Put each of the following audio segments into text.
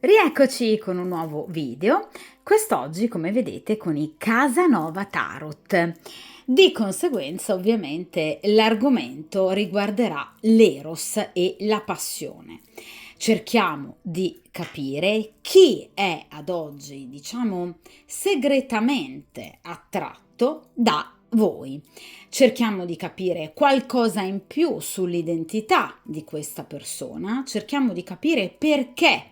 Rieccoci con un nuovo video, quest'oggi come vedete con i Casanova Tarot. Di conseguenza ovviamente l'argomento riguarderà l'eros e la passione. Cerchiamo di capire chi è ad oggi, diciamo, segretamente attratto da voi. Cerchiamo di capire qualcosa in più sull'identità di questa persona, cerchiamo di capire perché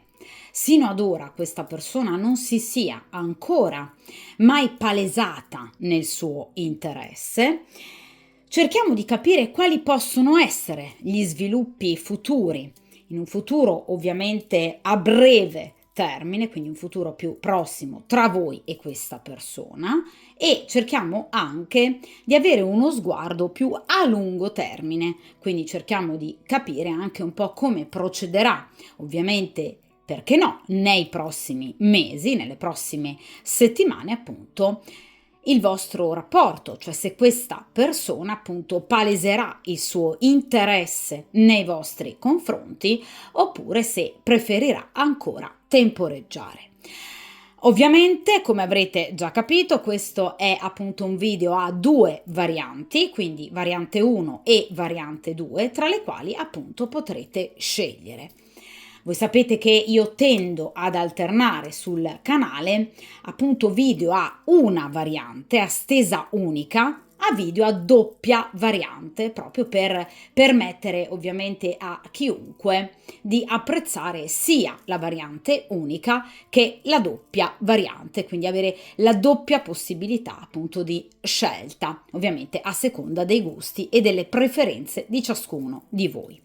sino ad ora questa persona non si sia ancora mai palesata nel suo interesse. Cerchiamo di capire quali possono essere gli sviluppi futuri, in un futuro ovviamente a breve termine, quindi un futuro più prossimo tra voi e questa persona, e cerchiamo anche di avere uno sguardo più a lungo termine, quindi cerchiamo di capire anche un po' come procederà, ovviamente perché no, nei prossimi mesi, nelle prossime settimane appunto, il vostro rapporto, cioè se questa persona appunto paleserà il suo interesse nei vostri confronti oppure se preferirà ancora temporeggiare. Ovviamente, come avrete già capito, questo è appunto un video a due varianti, quindi variante 1 e variante 2, tra le quali appunto potrete scegliere. Voi sapete che io tendo ad alternare sul canale appunto video a una variante, a stesa unica, a video a doppia variante, proprio per permettere ovviamente a chiunque di apprezzare sia la variante unica che la doppia variante, quindi avere la doppia possibilità appunto di scelta, ovviamente a seconda dei gusti e delle preferenze di ciascuno di voi.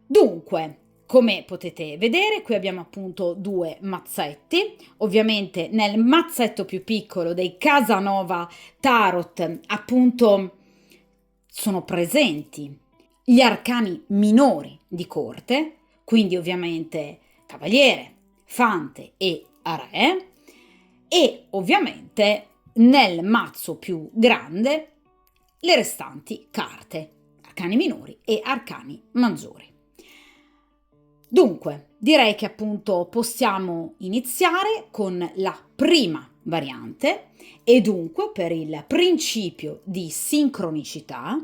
Dunque, come potete vedere, qui abbiamo appunto due mazzetti. Ovviamente nel mazzetto più piccolo dei Casanova Tarot appunto sono presenti gli arcani minori di corte, quindi ovviamente cavaliere, fante e re, e ovviamente nel mazzo più grande le restanti carte, arcani minori e arcani maggiori. Dunque, direi che appunto possiamo iniziare con la prima variante e dunque per il principio di sincronicità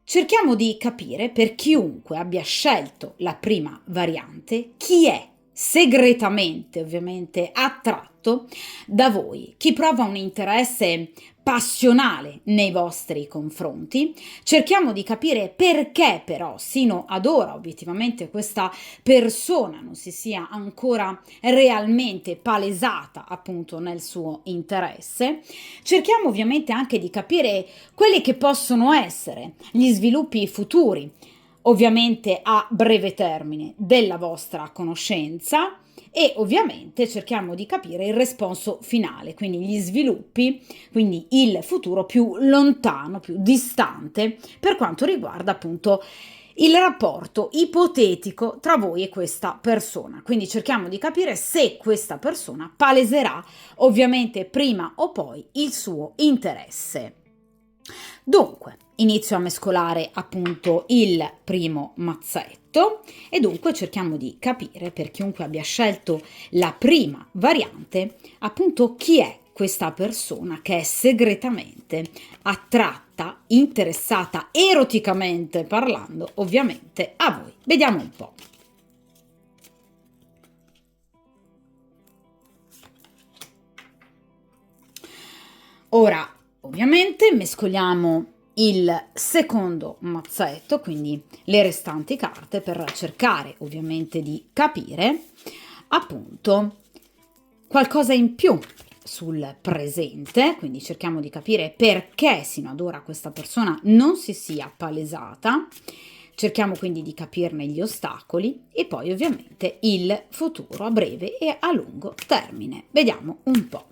cerchiamo di capire per chiunque abbia scelto la prima variante chi è segretamente ovviamente attratto da voi, chi prova un interesse passionale nei vostri confronti. Cerchiamo di capire perché però sino ad ora obiettivamente questa persona non si sia ancora realmente palesata appunto nel suo interesse. Cerchiamo ovviamente anche di capire quelli che possono essere gli sviluppi futuri, ovviamente a breve termine, della vostra conoscenza e ovviamente cerchiamo di capire il responso finale, quindi gli sviluppi, quindi il futuro più lontano, più distante per quanto riguarda appunto il rapporto ipotetico tra voi e questa persona. Quindi cerchiamo di capire se questa persona paleserà ovviamente prima o poi il suo interesse. Dunque, inizio a mescolare appunto il primo mazzetto e dunque cerchiamo di capire per chiunque abbia scelto la prima variante appunto chi è questa persona che è segretamente attratta, interessata eroticamente parlando ovviamente a voi. Vediamo un po'. Ora ovviamente mescoliamo il secondo mazzetto, quindi le restanti carte, per cercare ovviamente di capire appunto qualcosa in più sul presente, quindi cerchiamo di capire perché sino ad ora questa persona non si sia palesata, cerchiamo quindi di capirne gli ostacoli e poi ovviamente il futuro a breve e a lungo termine. Vediamo un po'.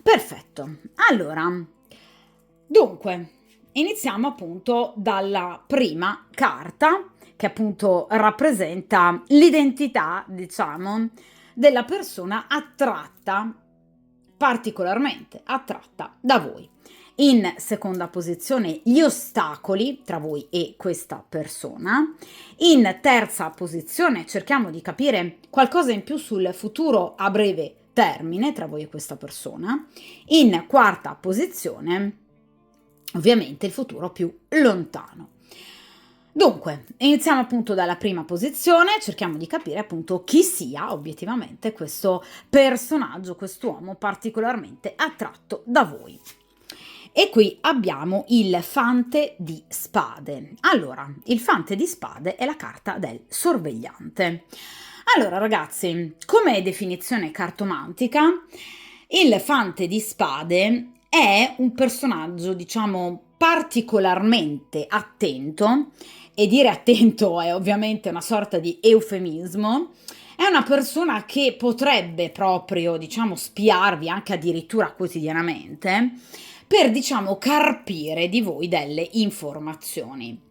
Perfetto, allora, dunque, iniziamo appunto dalla prima carta che appunto rappresenta l'identità, diciamo, della persona attratta, particolarmente attratta da voi. In seconda posizione gli ostacoli tra voi e questa persona. In terza posizione cerchiamo di capire qualcosa in più sul futuro a breve termine tra voi e questa persona. In quarta posizione ovviamente il futuro più lontano. Dunque, iniziamo appunto dalla prima posizione, cerchiamo di capire appunto chi sia obiettivamente questo personaggio, quest'uomo particolarmente attratto da voi. E qui abbiamo il fante di spade. Allora, il fante di spade è la carta del sorvegliante. Allora, ragazzi, come definizione cartomantica, il fante di spade è un personaggio, diciamo, particolarmente attento, e dire attento è ovviamente una sorta di eufemismo. È una persona che potrebbe proprio, diciamo, spiarvi anche addirittura quotidianamente per, diciamo, carpire di voi delle informazioni.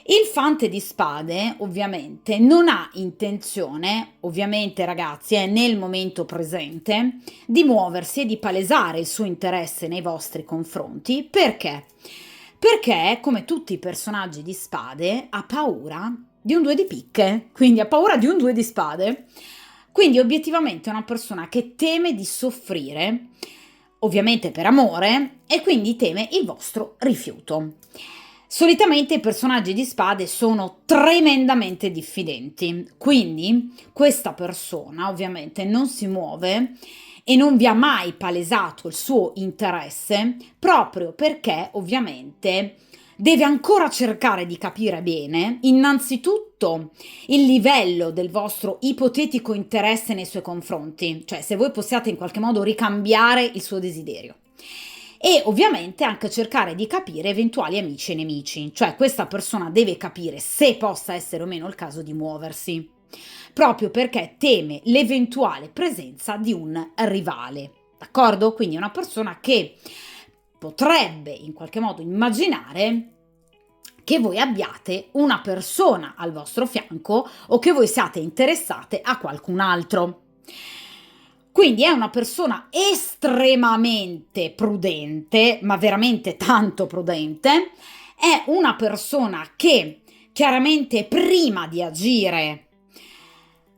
Il fante di spade ovviamente non ha intenzione, ovviamente ragazzi, è nel momento presente, di muoversi e di palesare il suo interesse nei vostri confronti. Perché? Perché, come tutti i personaggi di spade, ha paura di un 2 di picche, quindi ha paura di un 2 di spade. Quindi obiettivamente è una persona che teme di soffrire, ovviamente per amore, e quindi teme il vostro rifiuto. Solitamente i personaggi di spade sono tremendamente diffidenti, quindi questa persona ovviamente non si muove e non vi ha mai palesato il suo interesse proprio perché ovviamente deve ancora cercare di capire bene innanzitutto il livello del vostro ipotetico interesse nei suoi confronti, cioè se voi possiate in qualche modo ricambiare il suo desiderio. E ovviamente anche cercare di capire eventuali amici e nemici, cioè questa persona deve capire se possa essere o meno il caso di muoversi, proprio perché teme l'eventuale presenza di un rivale, d'accordo? Quindi è una persona che potrebbe in qualche modo immaginare che voi abbiate una persona al vostro fianco o che voi siate interessate a qualcun altro. Quindi è una persona estremamente prudente, ma veramente tanto prudente. È una persona che chiaramente prima di agire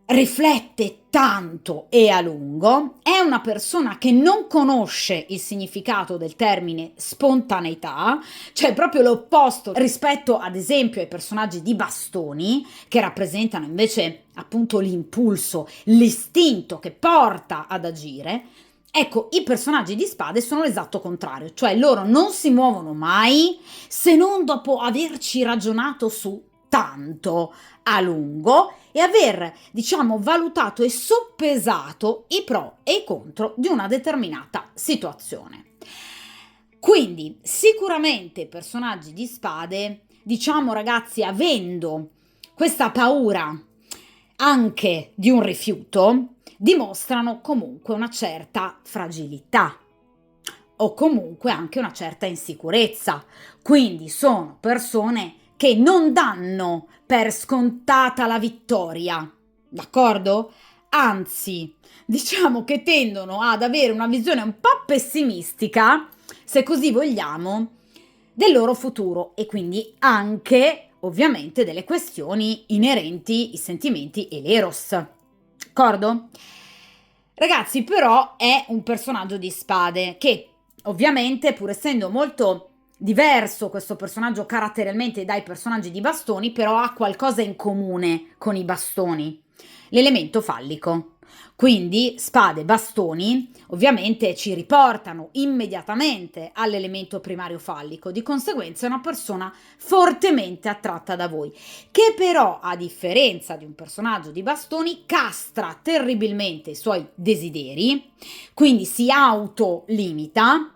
riflette tanto e a lungo, è una persona che non conosce il significato del termine spontaneità, cioè proprio l'opposto rispetto ad esempio ai personaggi di bastoni, che rappresentano invece appunto l'impulso, l'istinto che porta ad agire. Ecco, i personaggi di spade sono l'esatto contrario, cioè loro non si muovono mai se non dopo averci ragionato su tanto a lungo e aver, diciamo, valutato e soppesato i pro e i contro di una determinata situazione. Quindi sicuramente i personaggi di spade, diciamo ragazzi, avendo questa paura anche di un rifiuto, dimostrano comunque una certa fragilità o comunque anche una certa insicurezza. Quindi sono persone che non danno per scontata la vittoria, d'accordo? Anzi, diciamo che tendono ad avere una visione un po' pessimistica, se così vogliamo, del loro futuro e quindi anche, ovviamente, delle questioni inerenti ai sentimenti e l'eros, d'accordo? Ragazzi, però è un personaggio di spade che, ovviamente, pur essendo molto diverso questo personaggio caratterialmente dai personaggi di bastoni, però ha qualcosa in comune con i bastoni, l'elemento fallico. Quindi spade e bastoni ovviamente ci riportano immediatamente all'elemento primario fallico, di conseguenza è una persona fortemente attratta da voi, che però a differenza di un personaggio di bastoni castra terribilmente i suoi desideri, quindi si autolimita,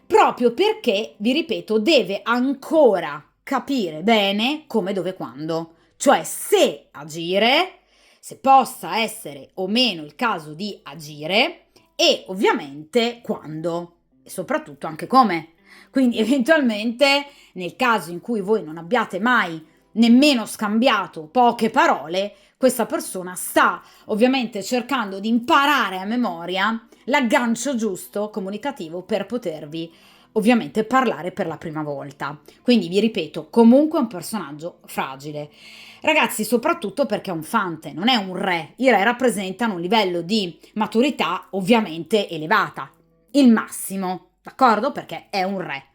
proprio perché, vi ripeto, deve ancora capire bene come, dove, quando, cioè se agire, se possa essere o meno il caso di agire e ovviamente quando e soprattutto anche come. Quindi eventualmente nel caso in cui voi non abbiate mai nemmeno scambiato poche parole, questa persona sta ovviamente cercando di imparare a memoria l'aggancio giusto comunicativo per potervi ovviamente parlare per la prima volta. Quindi vi ripeto, comunque è un personaggio fragile. Ragazzi, soprattutto perché è un fante, non è un re. I re rappresentano un livello di maturità ovviamente elevata, il massimo, d'accordo? Perché è un re.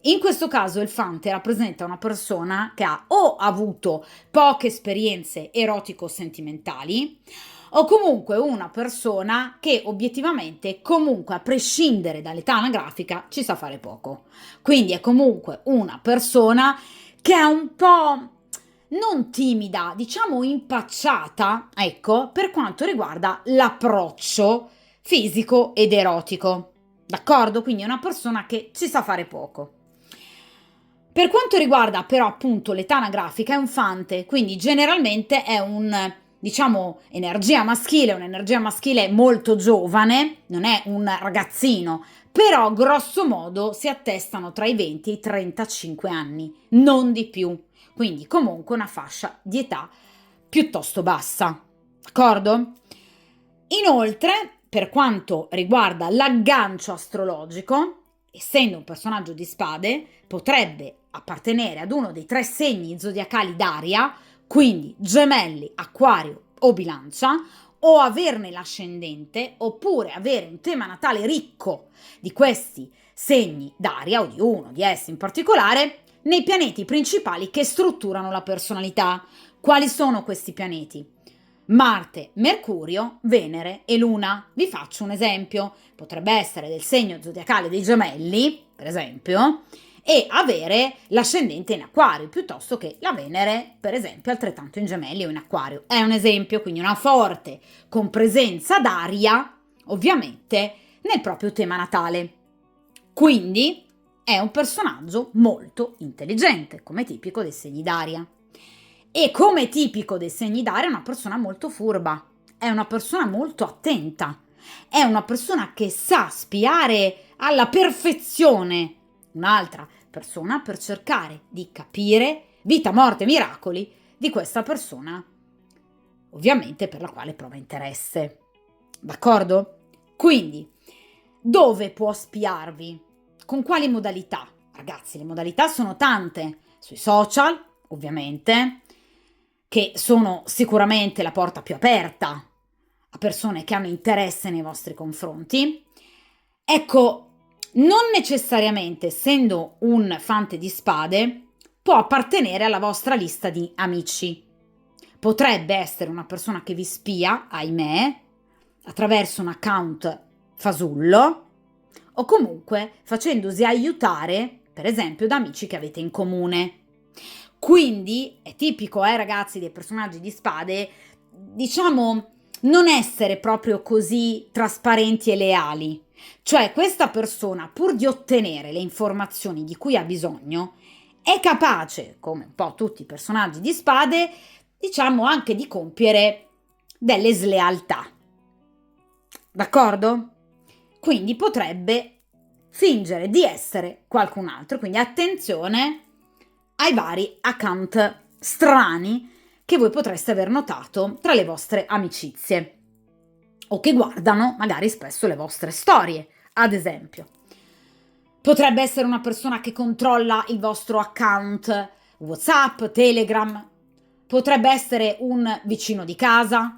In questo caso il fante rappresenta una persona che ha o avuto poche esperienze erotico-sentimentali o comunque una persona che obiettivamente, comunque a prescindere dall'età anagrafica, ci sa fare poco. Quindi è comunque una persona che è un po' non timida, diciamo impacciata, ecco, per quanto riguarda l'approccio fisico ed erotico. D'accordo? Quindi è una persona che ci sa fare poco. Per quanto riguarda però appunto l'età anagrafica è un fante, quindi generalmente è un'energia maschile molto giovane, non è un ragazzino, però grosso modo si attestano tra i 20 e i 35 anni, non di più. Quindi comunque una fascia di età piuttosto bassa, d'accordo? Inoltre, per quanto riguarda l'aggancio astrologico, essendo un personaggio di spade, potrebbe appartenere ad uno dei 3 segni zodiacali d'aria, quindi gemelli, acquario o bilancia, o averne l'ascendente, oppure avere un tema natale ricco di questi segni d'aria o di uno di essi in particolare, nei pianeti principali che strutturano la personalità. Quali sono questi pianeti? Marte, Mercurio, Venere e Luna. Vi faccio un esempio. Potrebbe essere del segno zodiacale dei gemelli, per esempio, e avere l'ascendente in acquario, piuttosto che la Venere, per esempio, altrettanto in gemelli o in acquario. È un esempio, quindi una forte compresenza d'aria, ovviamente, nel proprio tema natale. Quindi è un personaggio molto intelligente, come tipico dei segni d'aria. E come tipico dei segni d'aria è una persona molto furba, è una persona molto attenta, è una persona che sa spiare alla perfezione un'altra persona per cercare di capire vita, morte, miracoli di questa persona, ovviamente per la quale prova interesse. D'accordo? Quindi, dove può spiarvi? Con quali modalità? Ragazzi, le modalità sono tante. Sui social, ovviamente, che sono sicuramente la porta più aperta a persone che hanno interesse nei vostri confronti. Ecco, non necessariamente, essendo un fante di spade, può appartenere alla vostra lista di amici. Potrebbe essere una persona che vi spia, ahimè, attraverso un account fasullo o comunque facendosi aiutare, per esempio, da amici che avete in comune. Quindi è tipico, ragazzi, dei personaggi di spade, diciamo, non essere proprio così trasparenti e leali. Cioè, questa persona, pur di ottenere le informazioni di cui ha bisogno, è capace, come un po' tutti i personaggi di spade, diciamo anche di compiere delle slealtà. D'accordo? Quindi potrebbe fingere di essere qualcun altro. Quindi attenzione ai vari account strani che voi potreste aver notato tra le vostre amicizie o che guardano magari spesso le vostre storie, ad esempio. Potrebbe essere una persona che controlla il vostro account WhatsApp, Telegram, potrebbe essere un vicino di casa,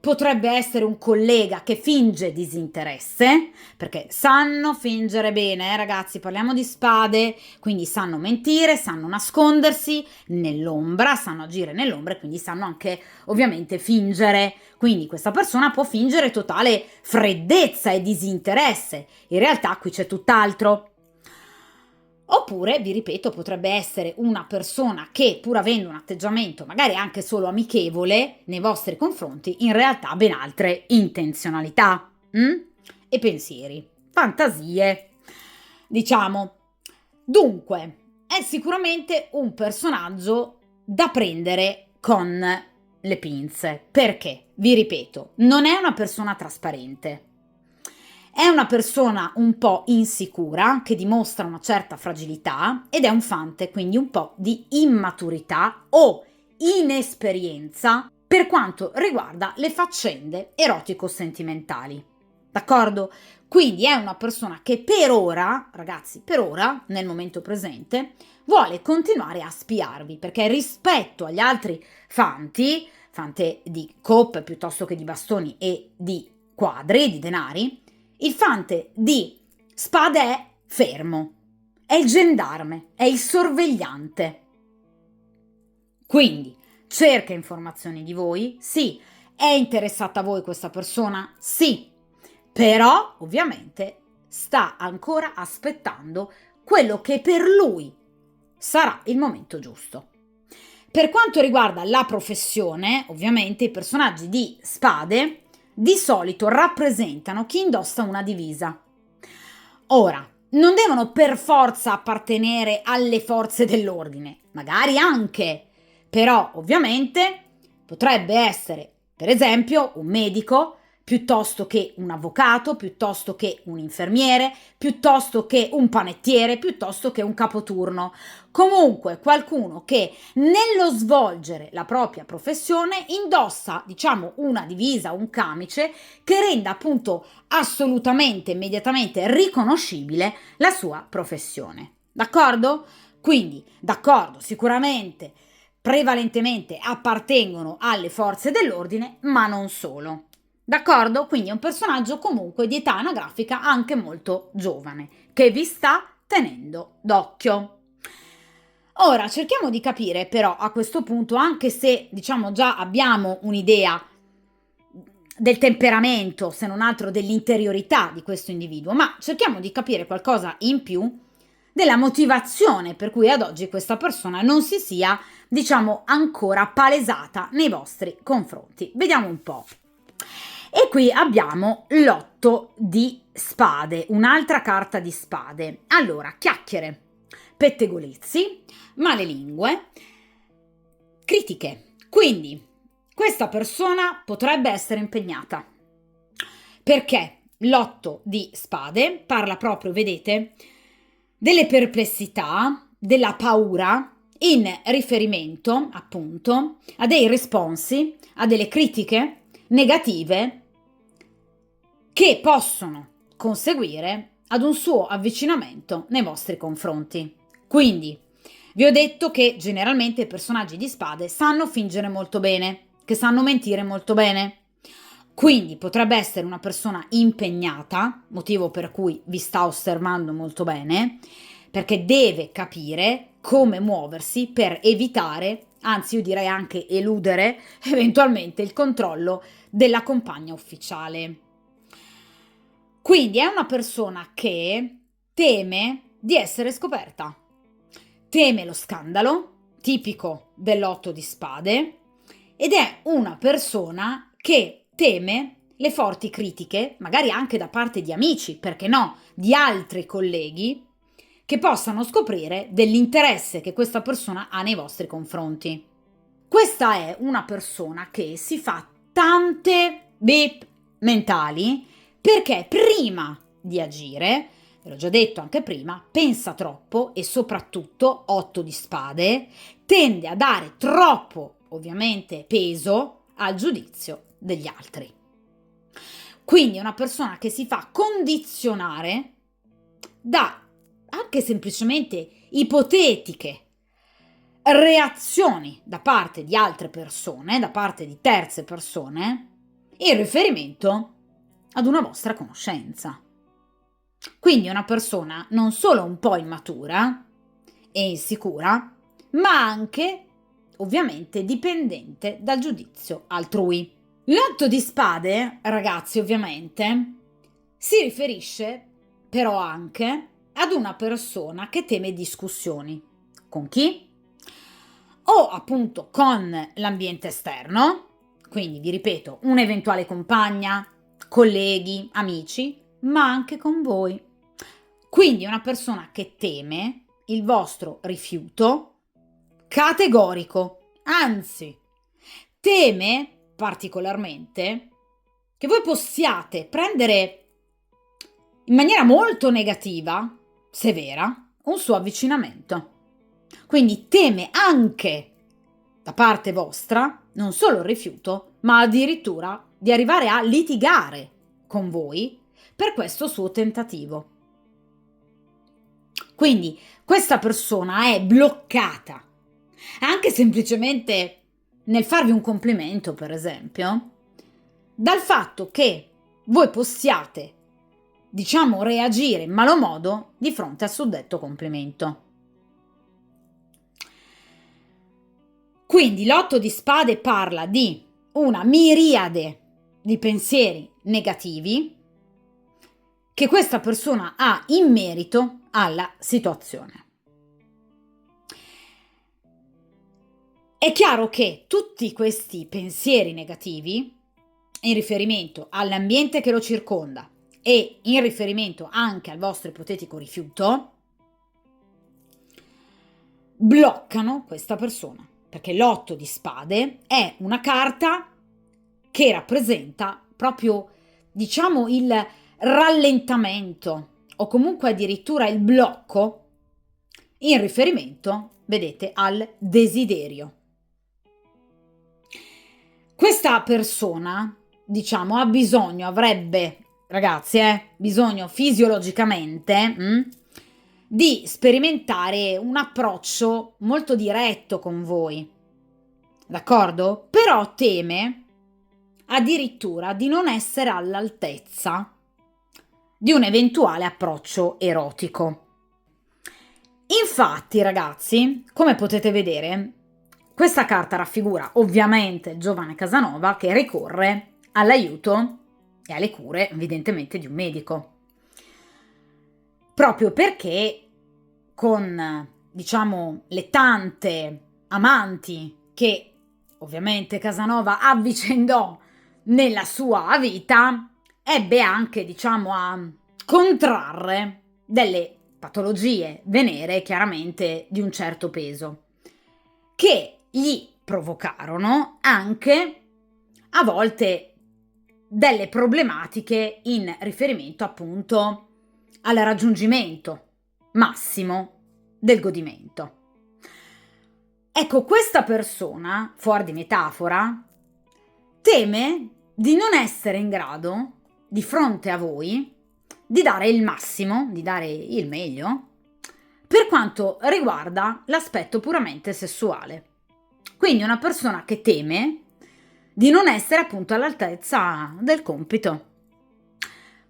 potrebbe essere un collega che finge disinteresse, perché sanno fingere bene, ragazzi, parliamo di spade, quindi sanno mentire, sanno nascondersi nell'ombra, sanno agire nell'ombra e quindi sanno anche ovviamente fingere. Quindi questa persona può fingere totale freddezza e disinteresse, in realtà qui c'è tutt'altro. Oppure, vi ripeto, potrebbe essere una persona che, pur avendo un atteggiamento magari anche solo amichevole nei vostri confronti, in realtà ha ben altre intenzionalità e pensieri, fantasie, diciamo. Dunque, è sicuramente un personaggio da prendere con le pinze. Perché? Vi ripeto, non è una persona trasparente. È una persona un po' insicura, che dimostra una certa fragilità, ed è un fante, quindi un po' di immaturità o inesperienza per quanto riguarda le faccende erotico-sentimentali. D'accordo? Quindi è una persona che per ora, ragazzi, per ora, nel momento presente, vuole continuare a spiarvi, perché rispetto agli altri fanti, fante di coppe piuttosto che di bastoni e di quadri, di denari, il fante di spade è fermo, è il gendarme, è il sorvegliante. Quindi cerca informazioni di voi, sì. È interessata a voi questa persona? Sì. Però, ovviamente, sta ancora aspettando quello che per lui sarà il momento giusto. Per quanto riguarda la professione, ovviamente i personaggi di spade di solito rappresentano chi indossa una divisa. Ora, non devono per forza appartenere alle forze dell'ordine, magari anche, però ovviamente potrebbe essere, per esempio, un medico, piuttosto che un avvocato, piuttosto che un infermiere, piuttosto che un panettiere, piuttosto che un capoturno. Comunque qualcuno che nello svolgere la propria professione indossa, diciamo, una divisa, un camice che renda appunto assolutamente, immediatamente riconoscibile la sua professione. D'accordo? Quindi, d'accordo, sicuramente, prevalentemente appartengono alle forze dell'ordine, ma non solo. D'accordo? Quindi è un personaggio comunque di età anagrafica anche molto giovane, che vi sta tenendo d'occhio. Ora cerchiamo di capire però a questo punto, anche se diciamo già abbiamo un'idea del temperamento, se non altro dell'interiorità di questo individuo, ma cerchiamo di capire qualcosa in più della motivazione per cui ad oggi questa persona non si sia, diciamo, ancora palesata nei vostri confronti. Vediamo un po'. E qui abbiamo l'otto di spade, un'altra carta di spade. Allora, chiacchiere, pettegolezzi, malelingue, critiche. Quindi questa persona potrebbe essere impegnata, perché l'otto di spade parla proprio, vedete, delle perplessità, della paura in riferimento appunto a dei responsi, a delle critiche negative che possono conseguire ad un suo avvicinamento nei vostri confronti. Quindi vi ho detto che generalmente i personaggi di spade sanno fingere molto bene, che sanno mentire molto bene. Quindi potrebbe essere una persona impegnata, motivo per cui vi sta osservando molto bene, perché deve capire come muoversi per evitare, anzi io direi anche eludere, eventualmente il controllo della compagna ufficiale. Quindi è una persona che teme di essere scoperta, teme lo scandalo, tipico dell'otto di spade, ed è una persona che teme le forti critiche, magari anche da parte di amici, perché no, di altri colleghi, che possano scoprire dell'interesse che questa persona ha nei vostri confronti. Questa è una persona che si fa tante beep mentali perché prima di agire, ve l'ho già detto anche prima, pensa troppo e soprattutto, otto di spade, tende a dare troppo, ovviamente, peso al giudizio degli altri. Quindi è una persona che si fa condizionare da anche semplicemente ipotetiche reazioni da parte di altre persone, da parte di terze persone, in riferimento ad una vostra conoscenza. Quindi è una persona non solo un po' immatura e insicura, ma anche ovviamente dipendente dal giudizio altrui. L'otto di spade, ragazzi, ovviamente, si riferisce però anche ad una persona che teme discussioni. Con chi? O appunto con l'ambiente esterno, quindi vi ripeto, un'eventuale compagna, colleghi, amici, ma anche con voi. Quindi è una persona che teme il vostro rifiuto categorico, anzi, teme particolarmente che voi possiate prendere in maniera molto negativa, severa, un suo avvicinamento. Quindi teme anche da parte vostra non solo il rifiuto, ma addirittura di arrivare a litigare con voi per questo suo tentativo. Quindi questa persona è bloccata, anche semplicemente nel farvi un complimento, per esempio, dal fatto che voi possiate, diciamo, reagire in malo modo di fronte al suddetto complimento. Quindi l'otto di spade parla di una miriade di pensieri negativi che questa persona ha in merito alla situazione. È chiaro che tutti questi pensieri negativi, in riferimento all'ambiente che lo circonda e in riferimento anche al vostro ipotetico rifiuto, bloccano questa persona, perché l'otto di spade è una carta che rappresenta proprio, diciamo, il rallentamento o comunque addirittura il blocco in riferimento, vedete, al desiderio. Questa persona, diciamo, ha bisogno, avrebbe, ragazzi, bisogno fisiologicamente di sperimentare un approccio molto diretto con voi, d'accordo? Però teme addirittura di non essere all'altezza di un eventuale approccio erotico. Infatti, ragazzi, come potete vedere, questa carta raffigura ovviamente il giovane Casanova che ricorre all'aiuto e alle cure, evidentemente, di un medico. Proprio perché con, diciamo, le tante amanti che ovviamente Casanova avvicendò nella sua vita, ebbe anche, diciamo, a contrarre delle patologie veneree chiaramente di un certo peso, che gli provocarono anche a volte delle problematiche in riferimento appunto al raggiungimento massimo del godimento. Ecco, questa persona, fuori di metafora, teme di non essere in grado, di fronte a voi, di dare il massimo, di dare il meglio, per quanto riguarda l'aspetto puramente sessuale. Quindi una persona che teme di non essere appunto all'altezza del compito.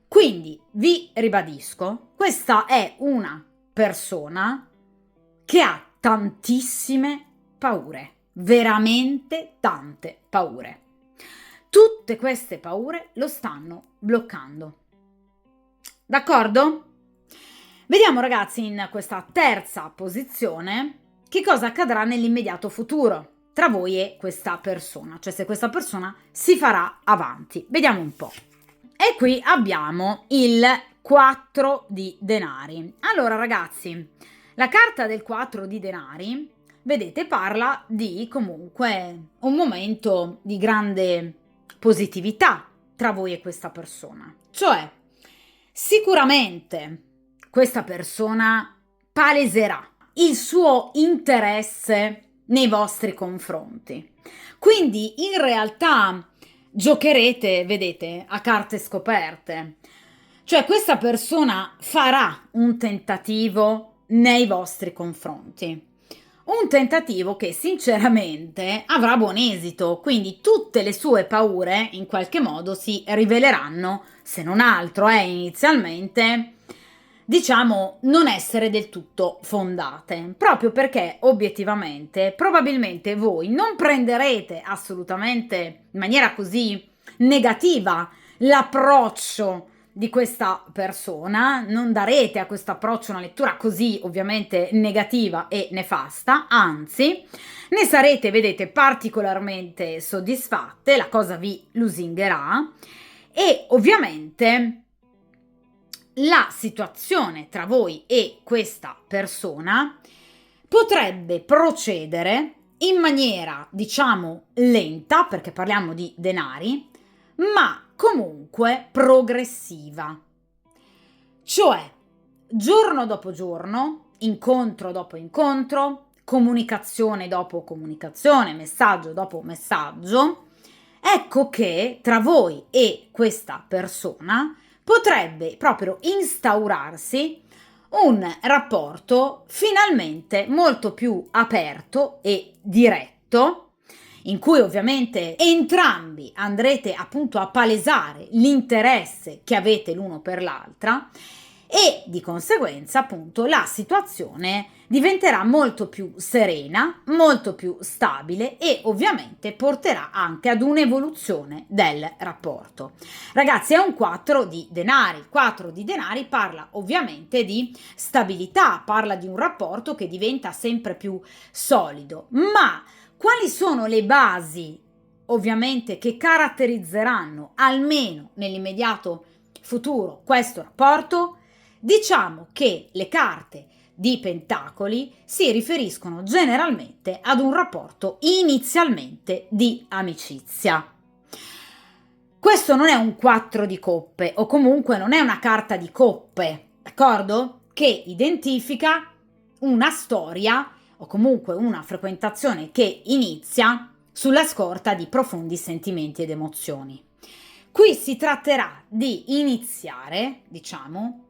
Quindi vi ribadisco, questa è una persona che ha tantissime paure, veramente tante paure. Tutte queste paure lo stanno bloccando. D'accordo? Vediamo, ragazzi, in questa terza posizione che cosa accadrà nell'immediato futuro tra voi e questa persona, cioè se questa persona si farà avanti. Vediamo un po'. E qui abbiamo il 4 di denari. Allora, ragazzi, la carta del 4 di denari, vedete, parla di comunque un momento di grande positività tra voi e questa persona. Cioè, sicuramente questa persona paleserà il suo interesse nei vostri confronti. Quindi in realtà giocherete, vedete, a carte scoperte. Cioè questa persona farà un tentativo nei vostri confronti. Un tentativo che sinceramente avrà buon esito, quindi tutte le sue paure in qualche modo si riveleranno, se non altro inizialmente, diciamo, non essere del tutto fondate, proprio perché obiettivamente probabilmente voi non prenderete assolutamente in maniera così negativa l'approccio di questa persona, non darete a questo approccio una lettura così ovviamente negativa e nefasta, anzi ne sarete, vedete, particolarmente soddisfatte, la cosa vi lusingherà e ovviamente la situazione tra voi e questa persona potrebbe procedere in maniera, diciamo, lenta, perché parliamo di denari, ma comunque progressiva. Cioè, giorno dopo giorno, incontro dopo incontro, comunicazione dopo comunicazione, messaggio dopo messaggio, ecco che tra voi e questa persona potrebbe proprio instaurarsi un rapporto finalmente molto più aperto e diretto, in cui ovviamente entrambi andrete appunto a palesare l'interesse che avete l'uno per l'altra e di conseguenza appunto la situazione diventerà molto più serena, molto più stabile e ovviamente porterà anche ad un'evoluzione del rapporto. Ragazzi, è un 4 di denari. Il 4 di denari parla ovviamente di stabilità, parla di un rapporto che diventa sempre più solido, ma quali sono le basi ovviamente che caratterizzeranno almeno nell'immediato futuro questo rapporto? Diciamo che le carte di Pentacoli si riferiscono generalmente ad un rapporto inizialmente di amicizia. Questo non è un 4 di coppe o comunque non è una carta di coppe, d'accordo? Che identifica una storia o comunque una frequentazione che inizia sulla scorta di profondi sentimenti ed emozioni. Qui si tratterà di iniziare, diciamo,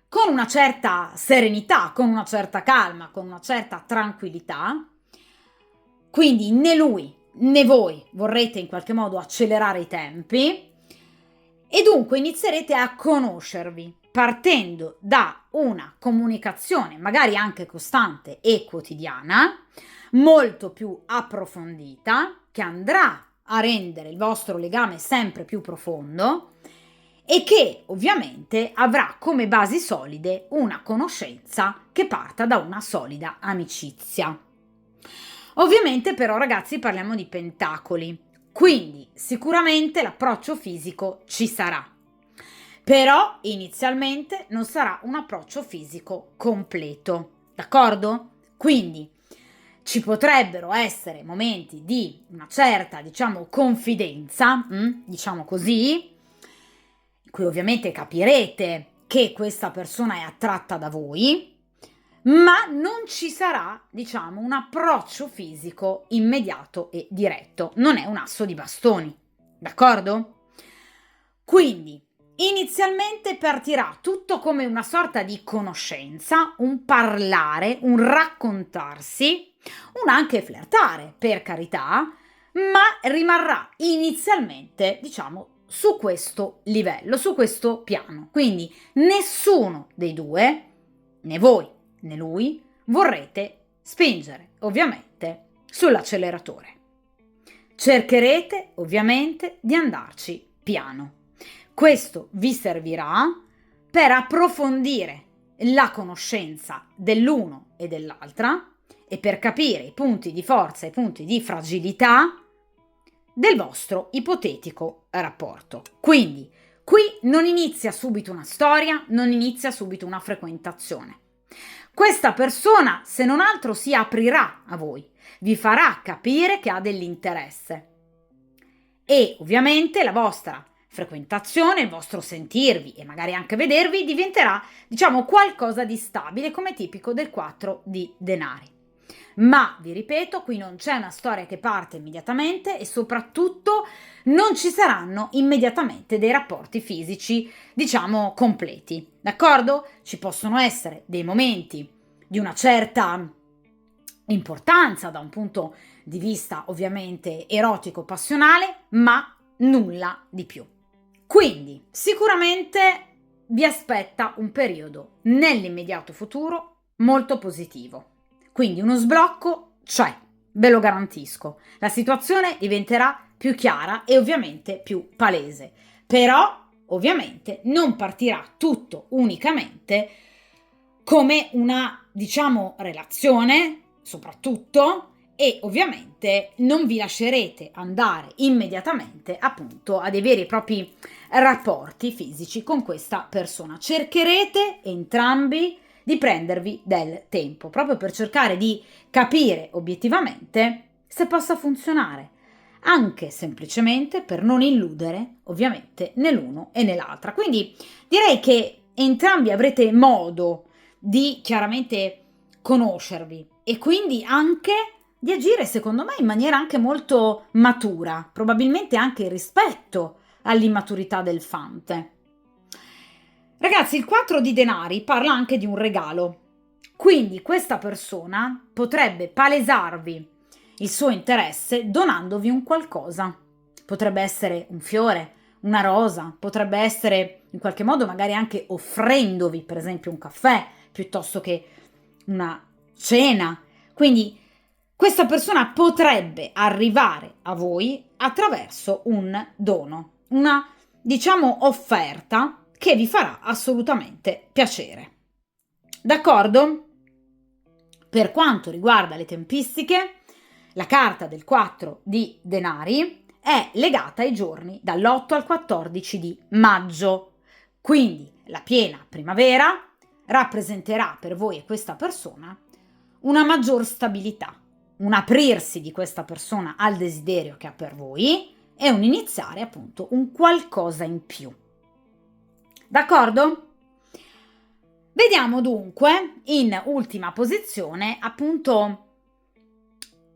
con una certa serenità, con una certa calma, con una certa tranquillità. Quindi né lui né voi vorrete in qualche modo accelerare i tempi e dunque inizierete a conoscervi partendo da una comunicazione magari anche costante e quotidiana, molto più approfondita, che andrà a rendere il vostro legame sempre più profondo e che ovviamente avrà come basi solide una conoscenza che parta da una solida amicizia. Ovviamente però ragazzi parliamo di pentacoli, quindi sicuramente l'approccio fisico ci sarà, però inizialmente non sarà un approccio fisico completo, d'accordo? Quindi ci potrebbero essere momenti di una certa, diciamo, confidenza, diciamo così, in cui ovviamente capirete che questa persona è attratta da voi, ma non ci sarà, diciamo, un approccio fisico immediato e diretto. Non è un asso di bastoni, d'accordo? Quindi, inizialmente partirà tutto come una sorta di conoscenza, un parlare, un raccontarsi, un anche flirtare, per carità, ma rimarrà inizialmente, diciamo, su questo livello, su questo piano. Quindi nessuno dei due, né voi né lui, vorrete spingere ovviamente sull'acceleratore. Cercherete ovviamente di andarci piano. Questo vi servirà per approfondire la conoscenza dell'uno e dell'altra e per capire i punti di forza e i punti di fragilità del vostro ipotetico rapporto. Quindi qui non inizia subito una storia, non inizia subito una frequentazione. Questa persona, se non altro, si aprirà a voi, vi farà capire che ha dell'interesse e ovviamente la vostra frequentazione, il vostro sentirvi e magari anche vedervi diventerà, diciamo, qualcosa di stabile come tipico del 4 di denari. Ma vi ripeto, qui non c'è una storia che parte immediatamente e soprattutto non ci saranno immediatamente dei rapporti fisici, diciamo, completi, d'accordo? Ci possono essere dei momenti di una certa importanza da un punto di vista ovviamente erotico passionale, ma nulla di più. Quindi sicuramente vi aspetta un periodo nell'immediato futuro molto positivo. Quindi uno sblocco c'è, ve lo garantisco. La situazione diventerà più chiara e ovviamente più palese. Però ovviamente non partirà tutto unicamente come una, diciamo, relazione, soprattutto, e ovviamente non vi lascerete andare immediatamente appunto a dei veri e propri rapporti fisici con questa persona. Cercherete entrambi di prendervi del tempo, proprio per cercare di capire obiettivamente se possa funzionare, anche semplicemente per non illudere ovviamente né l'uno e né l'altra. Quindi direi che entrambi avrete modo di chiaramente conoscervi e quindi anche di agire, secondo me, in maniera anche molto matura, probabilmente anche rispetto all'immaturità del fante. Ragazzi, il 4 di denari parla anche di un regalo, quindi questa persona potrebbe palesarvi il suo interesse donandovi un qualcosa. Potrebbe essere un fiore, una rosa, potrebbe essere in qualche modo magari anche offrendovi, per esempio, un caffè, piuttosto che una cena. Quindi questa persona potrebbe arrivare a voi attraverso un dono, una, diciamo, offerta che vi farà assolutamente piacere. D'accordo? Per quanto riguarda le tempistiche, la carta del 4 di denari è legata ai giorni dall'8 al 14 di maggio. Quindi la piena primavera rappresenterà per voi e questa persona una maggior stabilità, un aprirsi di questa persona al desiderio che ha per voi e un iniziare appunto un qualcosa in più. D'accordo? Vediamo dunque in ultima posizione appunto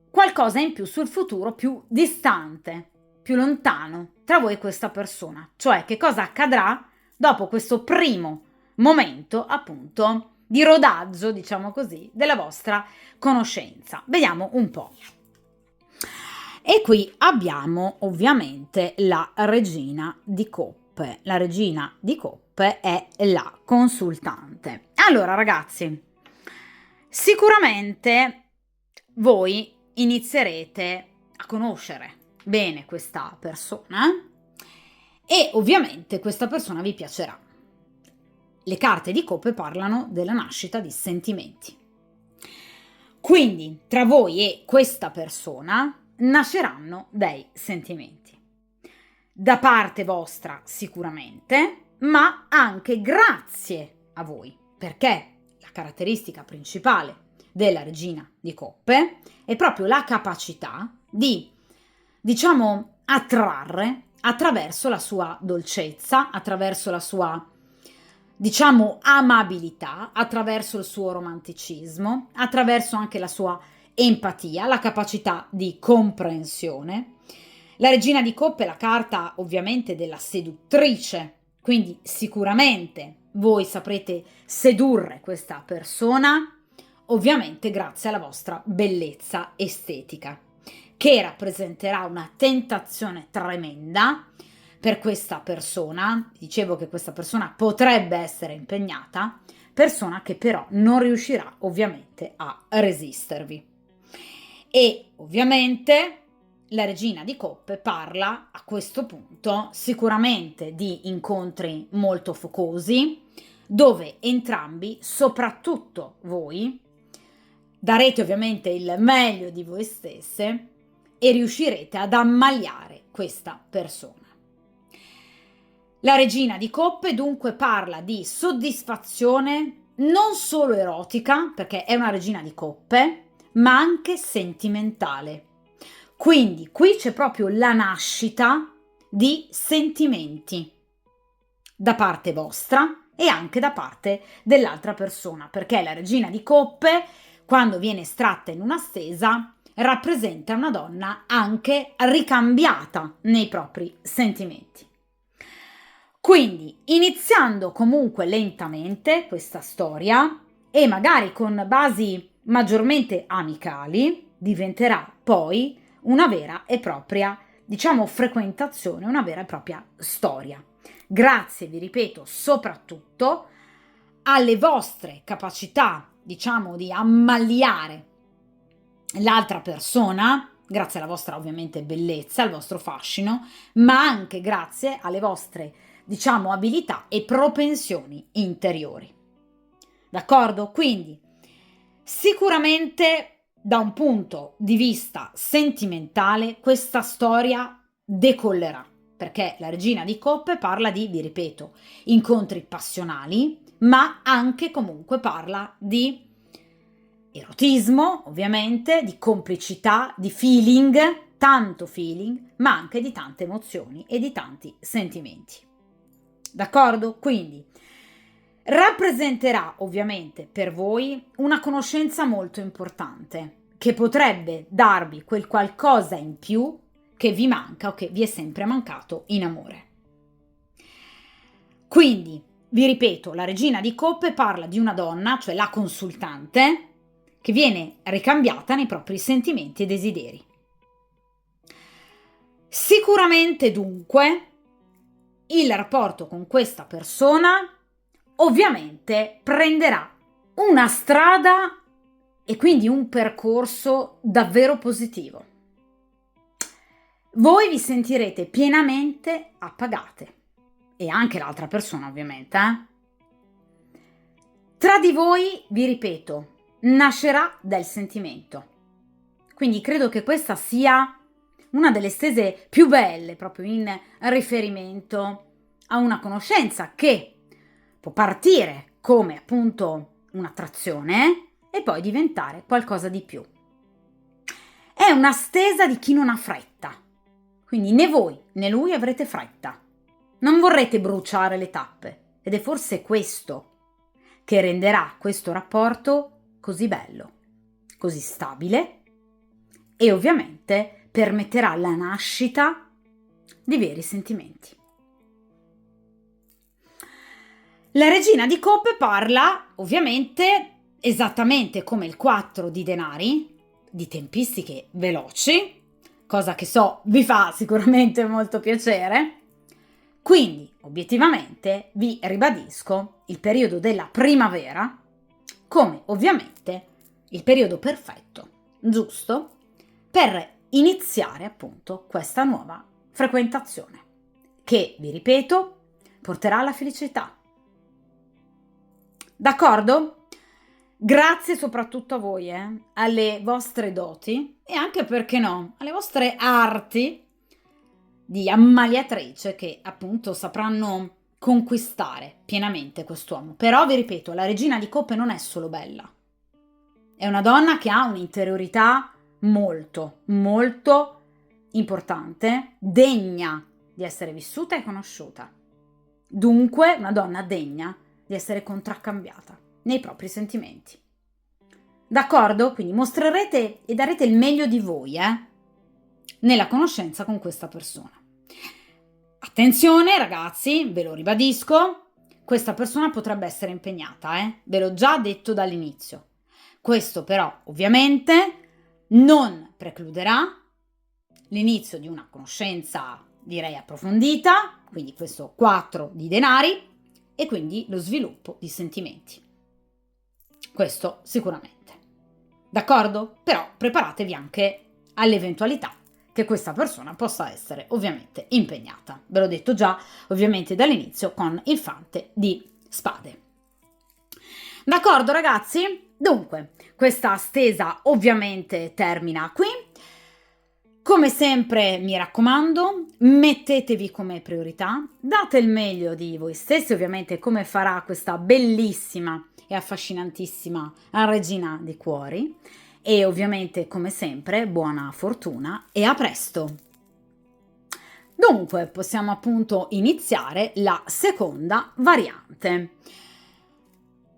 qualcosa in più sul futuro più distante, più lontano tra voi e questa persona, cioè che cosa accadrà dopo questo primo momento appunto di rodaggio, diciamo così, della vostra conoscenza. Vediamo un po'. E qui abbiamo ovviamente la regina di coppe. La regina di coppe è la consultante. Allora ragazzi, sicuramente voi inizierete a conoscere bene questa persona e ovviamente questa persona vi piacerà. Le carte di coppe parlano della nascita di sentimenti. Quindi tra voi e questa persona nasceranno dei sentimenti. Da parte vostra sicuramente, ma anche grazie a voi, perché la caratteristica principale della regina di coppe è proprio la capacità di, diciamo, attrarre attraverso la sua dolcezza, attraverso la sua, diciamo, amabilità, attraverso il suo romanticismo, attraverso anche la sua empatia, la capacità di comprensione. La regina di coppe è la carta ovviamente della seduttrice, quindi sicuramente voi saprete sedurre questa persona, ovviamente grazie alla vostra bellezza estetica, che rappresenterà una tentazione tremenda per questa persona. Dicevo che questa persona potrebbe essere impegnata, persona che però non riuscirà ovviamente a resistervi. E ovviamente la regina di coppe parla a questo punto sicuramente di incontri molto focosi, dove entrambi, soprattutto voi, darete ovviamente il meglio di voi stesse e riuscirete ad ammaliare questa persona. La regina di coppe dunque parla di soddisfazione non solo erotica, perché è una regina di coppe, ma anche sentimentale. Quindi qui c'è proprio la nascita di sentimenti da parte vostra e anche da parte dell'altra persona, perché la regina di coppe, quando viene estratta in una stesa, rappresenta una donna anche ricambiata nei propri sentimenti. Quindi, iniziando comunque lentamente questa storia e magari con basi maggiormente amicali, diventerà poi una vera e propria, diciamo, frequentazione, una vera e propria storia. Grazie, vi ripeto, soprattutto alle vostre capacità, diciamo, di ammaliare l'altra persona, grazie alla vostra ovviamente bellezza, al vostro fascino, ma anche grazie alle vostre, diciamo, abilità e propensioni interiori. D'accordo? Quindi sicuramente da un punto di vista sentimentale questa storia decollerà, perché la regina di coppe parla di, vi ripeto, incontri passionali, ma anche comunque parla di erotismo, ovviamente, di complicità, di feeling, tanto feeling, ma anche di tante emozioni e di tanti sentimenti. D'accordo? Quindi rappresenterà ovviamente per voi una conoscenza molto importante che potrebbe darvi quel qualcosa in più che vi manca o che vi è sempre mancato in amore. Quindi, vi ripeto, la regina di coppe parla di una donna, cioè la consultante, che viene ricambiata nei propri sentimenti e desideri. Sicuramente dunque il rapporto con questa persona ovviamente prenderà una strada e quindi un percorso davvero positivo. Voi vi sentirete pienamente appagate e anche l'altra persona ovviamente. Tra di voi, vi ripeto, nascerà del sentimento. Quindi credo che questa sia una delle stese più belle proprio in riferimento a una conoscenza che può partire come appunto un'attrazione e poi diventare qualcosa di più. È una stesa di chi non ha fretta, quindi né voi né lui avrete fretta, non vorrete bruciare le tappe ed è forse questo che renderà questo rapporto così bello, così stabile e ovviamente permetterà la nascita di veri sentimenti. La regina di coppe parla ovviamente esattamente come il 4 di denari, di tempistiche veloci, cosa che so vi fa sicuramente molto piacere. Quindi obiettivamente vi ribadisco il periodo della primavera come ovviamente il periodo perfetto, giusto, per iniziare appunto questa nuova frequentazione che, vi ripeto, porterà alla felicità. D'accordo? Grazie soprattutto a voi, alle vostre doti e anche, perché no, alle vostre arti di ammaliatrice che appunto sapranno conquistare pienamente quest'uomo. Però vi ripeto, la regina di coppe non è solo bella, è una donna che ha un'interiorità molto, molto importante, degna di essere vissuta e conosciuta. Dunque, una donna degna di essere contraccambiata nei propri sentimenti. D'accordo? Quindi mostrerete e darete il meglio di voi, nella conoscenza con questa persona. Attenzione ragazzi, ve lo ribadisco, questa persona potrebbe essere impegnata, ve l'ho già detto dall'inizio. Questo però ovviamente non precluderà l'inizio di una conoscenza, direi, approfondita, quindi questo 4 di denari, e quindi lo sviluppo di sentimenti. Questo sicuramente. D'accordo? Però preparatevi anche all'eventualità che questa persona possa essere ovviamente impegnata. Ve l'ho detto già ovviamente dall'inizio con il fante di spade. D'accordo ragazzi? Dunque, questa stesa ovviamente termina qui. Come sempre mi raccomando, mettetevi come priorità, date il meglio di voi stessi, ovviamente come farà questa bellissima e affascinantissima regina di cuori, e ovviamente come sempre buona fortuna e a presto! Dunque possiamo appunto iniziare la seconda variante.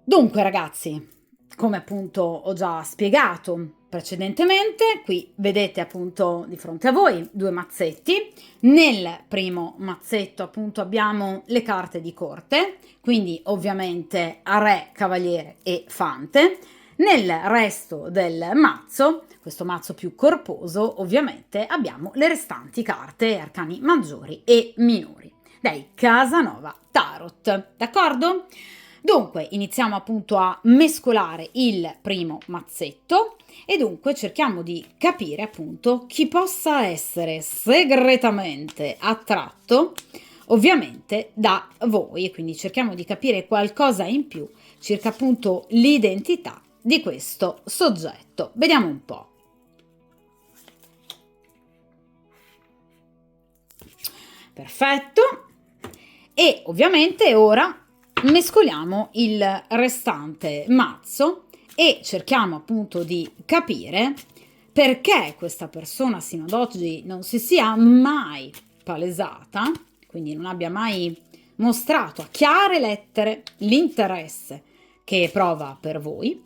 Dunque ragazzi, come appunto ho già spiegato precedentemente, qui vedete appunto di fronte a voi 2 mazzetti. Nel primo mazzetto appunto abbiamo le carte di corte, quindi ovviamente re, cavaliere e fante. Nel resto del mazzo, questo mazzo più corposo, ovviamente abbiamo le restanti carte, arcani maggiori e minori, dai Casanova Tarot, d'accordo? Dunque iniziamo appunto a mescolare il primo mazzetto e dunque cerchiamo di capire appunto chi possa essere segretamente attratto ovviamente da voi, e quindi cerchiamo di capire qualcosa in più circa appunto l'identità di questo soggetto. Vediamo un po'. Perfetto. E ovviamente ora mescoliamo il restante mazzo e cerchiamo appunto di capire perché questa persona sino ad oggi non si sia mai palesata, quindi non abbia mai mostrato a chiare lettere l'interesse che prova per voi.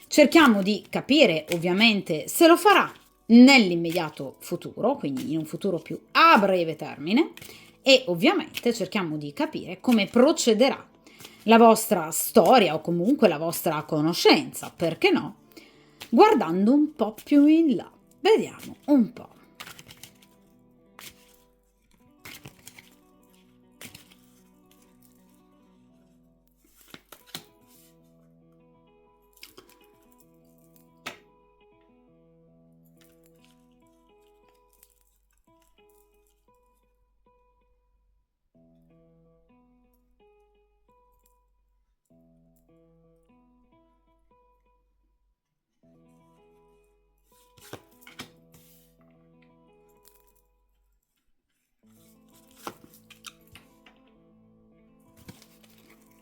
Cerchiamo di capire ovviamente se lo farà nell'immediato futuro, quindi in un futuro più a breve termine, e ovviamente cerchiamo di capire come procederà la vostra storia o comunque la vostra conoscenza, perché no, guardando un po' più in là. Vediamo un po'.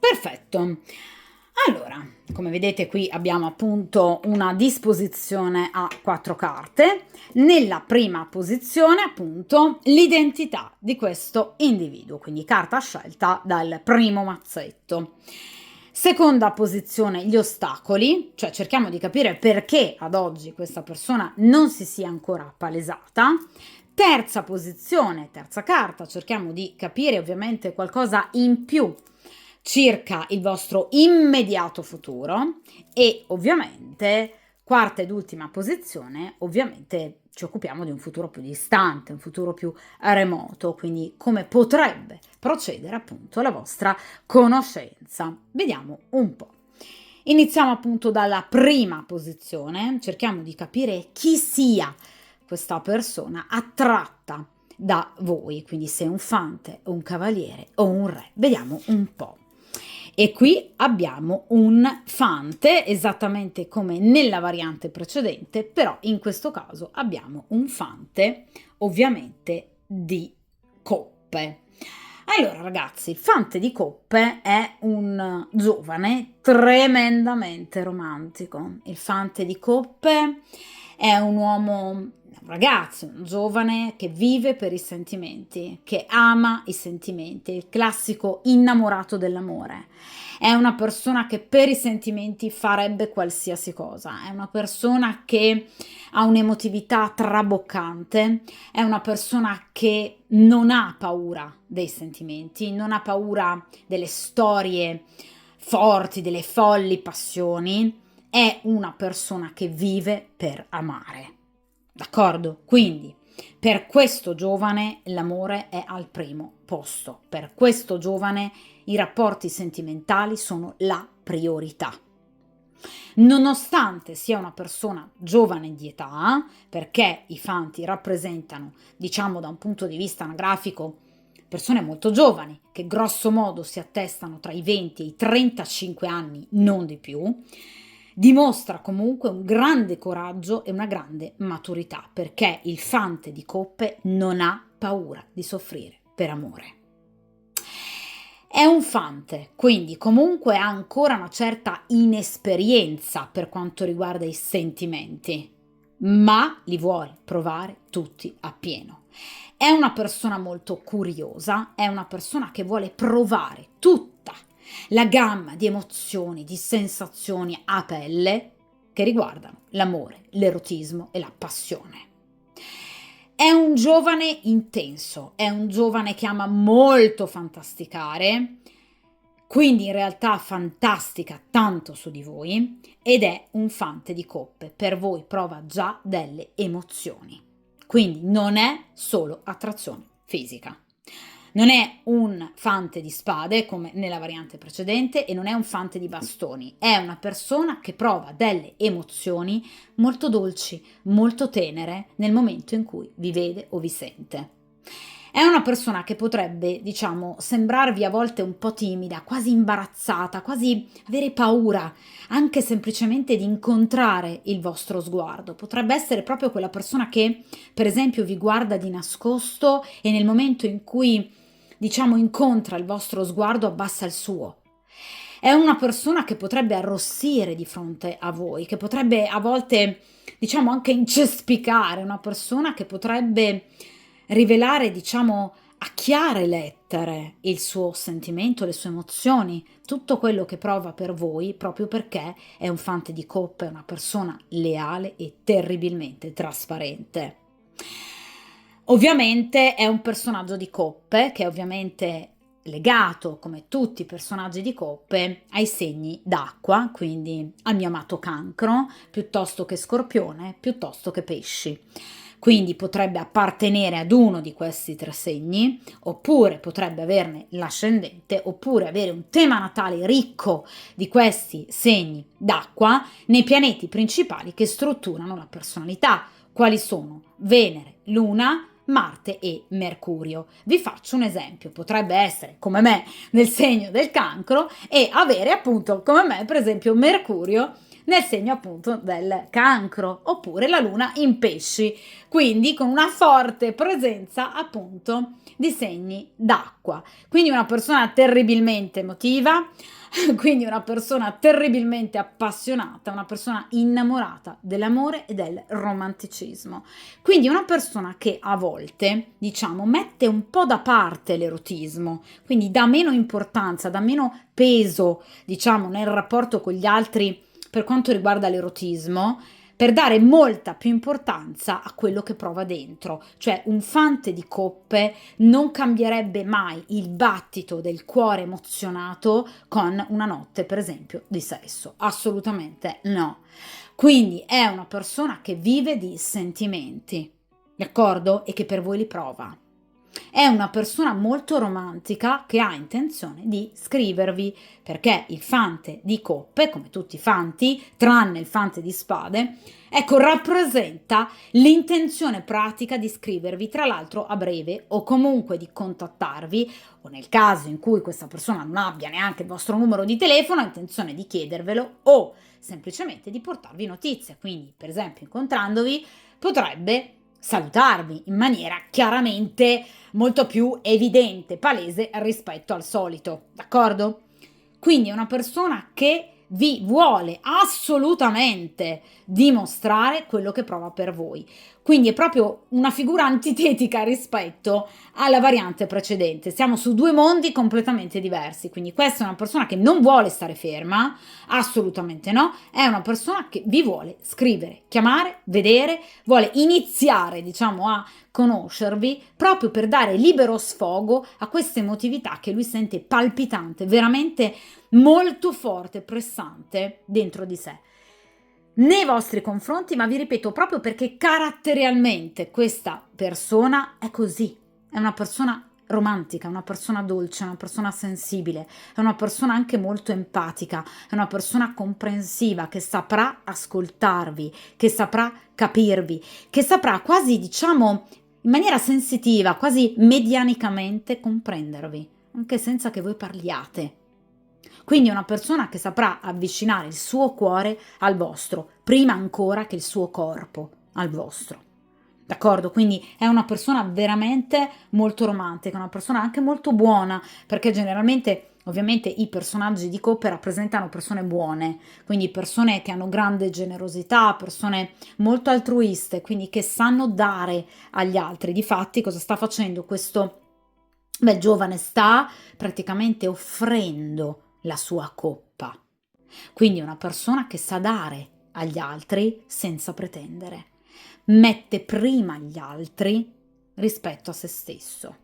Perfetto. Allora, come vedete qui abbiamo appunto una disposizione a 4 carte. Nella prima posizione appunto l'identità di questo individuo, quindi carta scelta dal primo mazzetto. Seconda posizione, gli ostacoli, cioè cerchiamo di capire perché ad oggi questa persona non si sia ancora palesata. Terza posizione, terza carta, cerchiamo di capire ovviamente qualcosa in più circa il vostro immediato futuro e ovviamente quarta ed ultima posizione, ovviamente ci occupiamo di un futuro più distante, un futuro più remoto, quindi come potrebbe procedere appunto la vostra conoscenza. Vediamo un po'. Iniziamo appunto dalla prima posizione, cerchiamo di capire chi sia questa persona attratta da voi, quindi se è un fante, un cavaliere o un re. Vediamo un po'. E qui abbiamo un fante, esattamente come nella variante precedente, però in questo caso abbiamo un fante ovviamente di coppe. Allora ragazzi, il fante di coppe è un giovane tremendamente romantico. Il fante di coppe è un uomo, un ragazzo, un giovane che vive per i sentimenti, che ama i sentimenti, il classico innamorato dell'amore. È una persona che per i sentimenti farebbe qualsiasi cosa, è una persona che ha un'emotività traboccante, è una persona che non ha paura dei sentimenti, non ha paura delle storie forti, delle folli passioni, è una persona che vive per amare. D'accordo? Quindi per questo giovane l'amore è al primo posto, per questo giovane i rapporti sentimentali sono la priorità. Nonostante sia una persona giovane di età, perché i fanti rappresentano, diciamo da un punto di vista anagrafico, persone molto giovani, che grosso modo si attestano tra i 20 e i 35 anni, non di più, dimostra comunque un grande coraggio e una grande maturità, perché il fante di coppe non ha paura di soffrire per amore. È un fante, quindi comunque ha ancora una certa inesperienza per quanto riguarda i sentimenti, ma li vuole provare tutti appieno. È una persona molto curiosa, è una persona che vuole provare tutta la gamma di emozioni, di sensazioni a pelle che riguardano l'amore, l'erotismo e la passione. È un giovane intenso, è un giovane che ama molto fantasticare, quindi in realtà fantastica tanto su di voi ed è un fante di coppe, per voi prova già delle emozioni, quindi non è solo attrazione fisica. Non è un fante di spade come nella variante precedente e non è un fante di bastoni, è una persona che prova delle emozioni molto dolci, molto tenere nel momento in cui vi vede o vi sente. È una persona che potrebbe, diciamo, sembrarvi a volte un po' timida, quasi imbarazzata, quasi avere paura, anche semplicemente di incontrare il vostro sguardo. Potrebbe essere proprio quella persona che, per esempio, vi guarda di nascosto e nel momento in cui, diciamo, incontra il vostro sguardo abbassa il suo. È una persona che potrebbe arrossire di fronte a voi, che potrebbe a volte, diciamo, anche incespicare, una persona che potrebbe rivelare, diciamo, a chiare lettere il suo sentimento, le sue emozioni, tutto quello che prova per voi, proprio perché è un fante di coppe, è una persona leale e terribilmente trasparente. Ovviamente è un personaggio di coppe che è ovviamente legato, come tutti i personaggi di coppe, ai segni d'acqua, quindi al mio amato Cancro, piuttosto che Scorpione, piuttosto che Pesci. Quindi potrebbe appartenere ad uno di questi tre segni, oppure potrebbe averne l'ascendente, oppure avere un tema natale ricco di questi segni d'acqua nei pianeti principali che strutturano la personalità, quali sono Venere, Luna, Marte e Mercurio. Vi faccio un esempio, potrebbe essere come me nel segno del Cancro e avere appunto come me per esempio Mercurio nel segno appunto del Cancro, oppure la Luna in Pesci, quindi con una forte presenza appunto di segni d'acqua. Quindi una persona terribilmente emotiva, quindi una persona terribilmente appassionata, una persona innamorata dell'amore e del romanticismo. Quindi una persona che a volte, diciamo, mette un po' da parte l'erotismo, quindi dà meno importanza, dà meno peso, diciamo, nel rapporto con gli altri per quanto riguarda l'erotismo, per dare molta più importanza a quello che prova dentro. Cioè un fante di coppe non cambierebbe mai il battito del cuore emozionato con una notte, per esempio, di sesso. Assolutamente no. Quindi è una persona che vive di sentimenti, d'accordo? E che per voi li prova. È una persona molto romantica che ha intenzione di scrivervi, perché il fante di coppe, come tutti i fanti, tranne il fante di spade, ecco, rappresenta l'intenzione pratica di scrivervi, tra l'altro a breve, o comunque di contattarvi, o nel caso in cui questa persona non abbia neanche il vostro numero di telefono, ha intenzione di chiedervelo, o semplicemente di portarvi notizie. Quindi, per esempio, incontrandovi, potrebbe salutarvi in maniera chiaramente molto più evidente, palese rispetto al solito, d'accordo? Quindi è una persona che vi vuole assolutamente dimostrare quello che prova per voi. Quindi è proprio una figura antitetica rispetto alla variante precedente. Siamo su due mondi completamente diversi. Quindi questa è una persona che non vuole stare ferma, assolutamente no, è una persona che vi vuole scrivere, chiamare, vedere, vuole iniziare, diciamo, a conoscervi proprio per dare libero sfogo a questa emotività che lui sente palpitante, veramente molto forte, pressante dentro di sé nei vostri confronti, ma vi ripeto, proprio perché caratterialmente questa persona è così, è una persona romantica, una persona dolce, una persona sensibile, è una persona anche molto empatica, è una persona comprensiva che saprà ascoltarvi, che saprà capirvi, che saprà quasi, diciamo, in maniera sensitiva, quasi medianicamente comprendervi, anche senza che voi parliate. Quindi è una persona che saprà avvicinare il suo cuore al vostro, prima ancora che il suo corpo al vostro. D'accordo? Quindi è una persona veramente molto romantica, una persona anche molto buona, perché generalmente ovviamente i personaggi di coppia rappresentano persone buone, quindi persone che hanno grande generosità, persone molto altruiste, quindi che sanno dare agli altri. Difatti, cosa sta facendo questo bel giovane? Sta praticamente offrendo la sua coppa. Quindi una persona che sa dare agli altri senza pretendere. Mette prima gli altri rispetto a se stesso.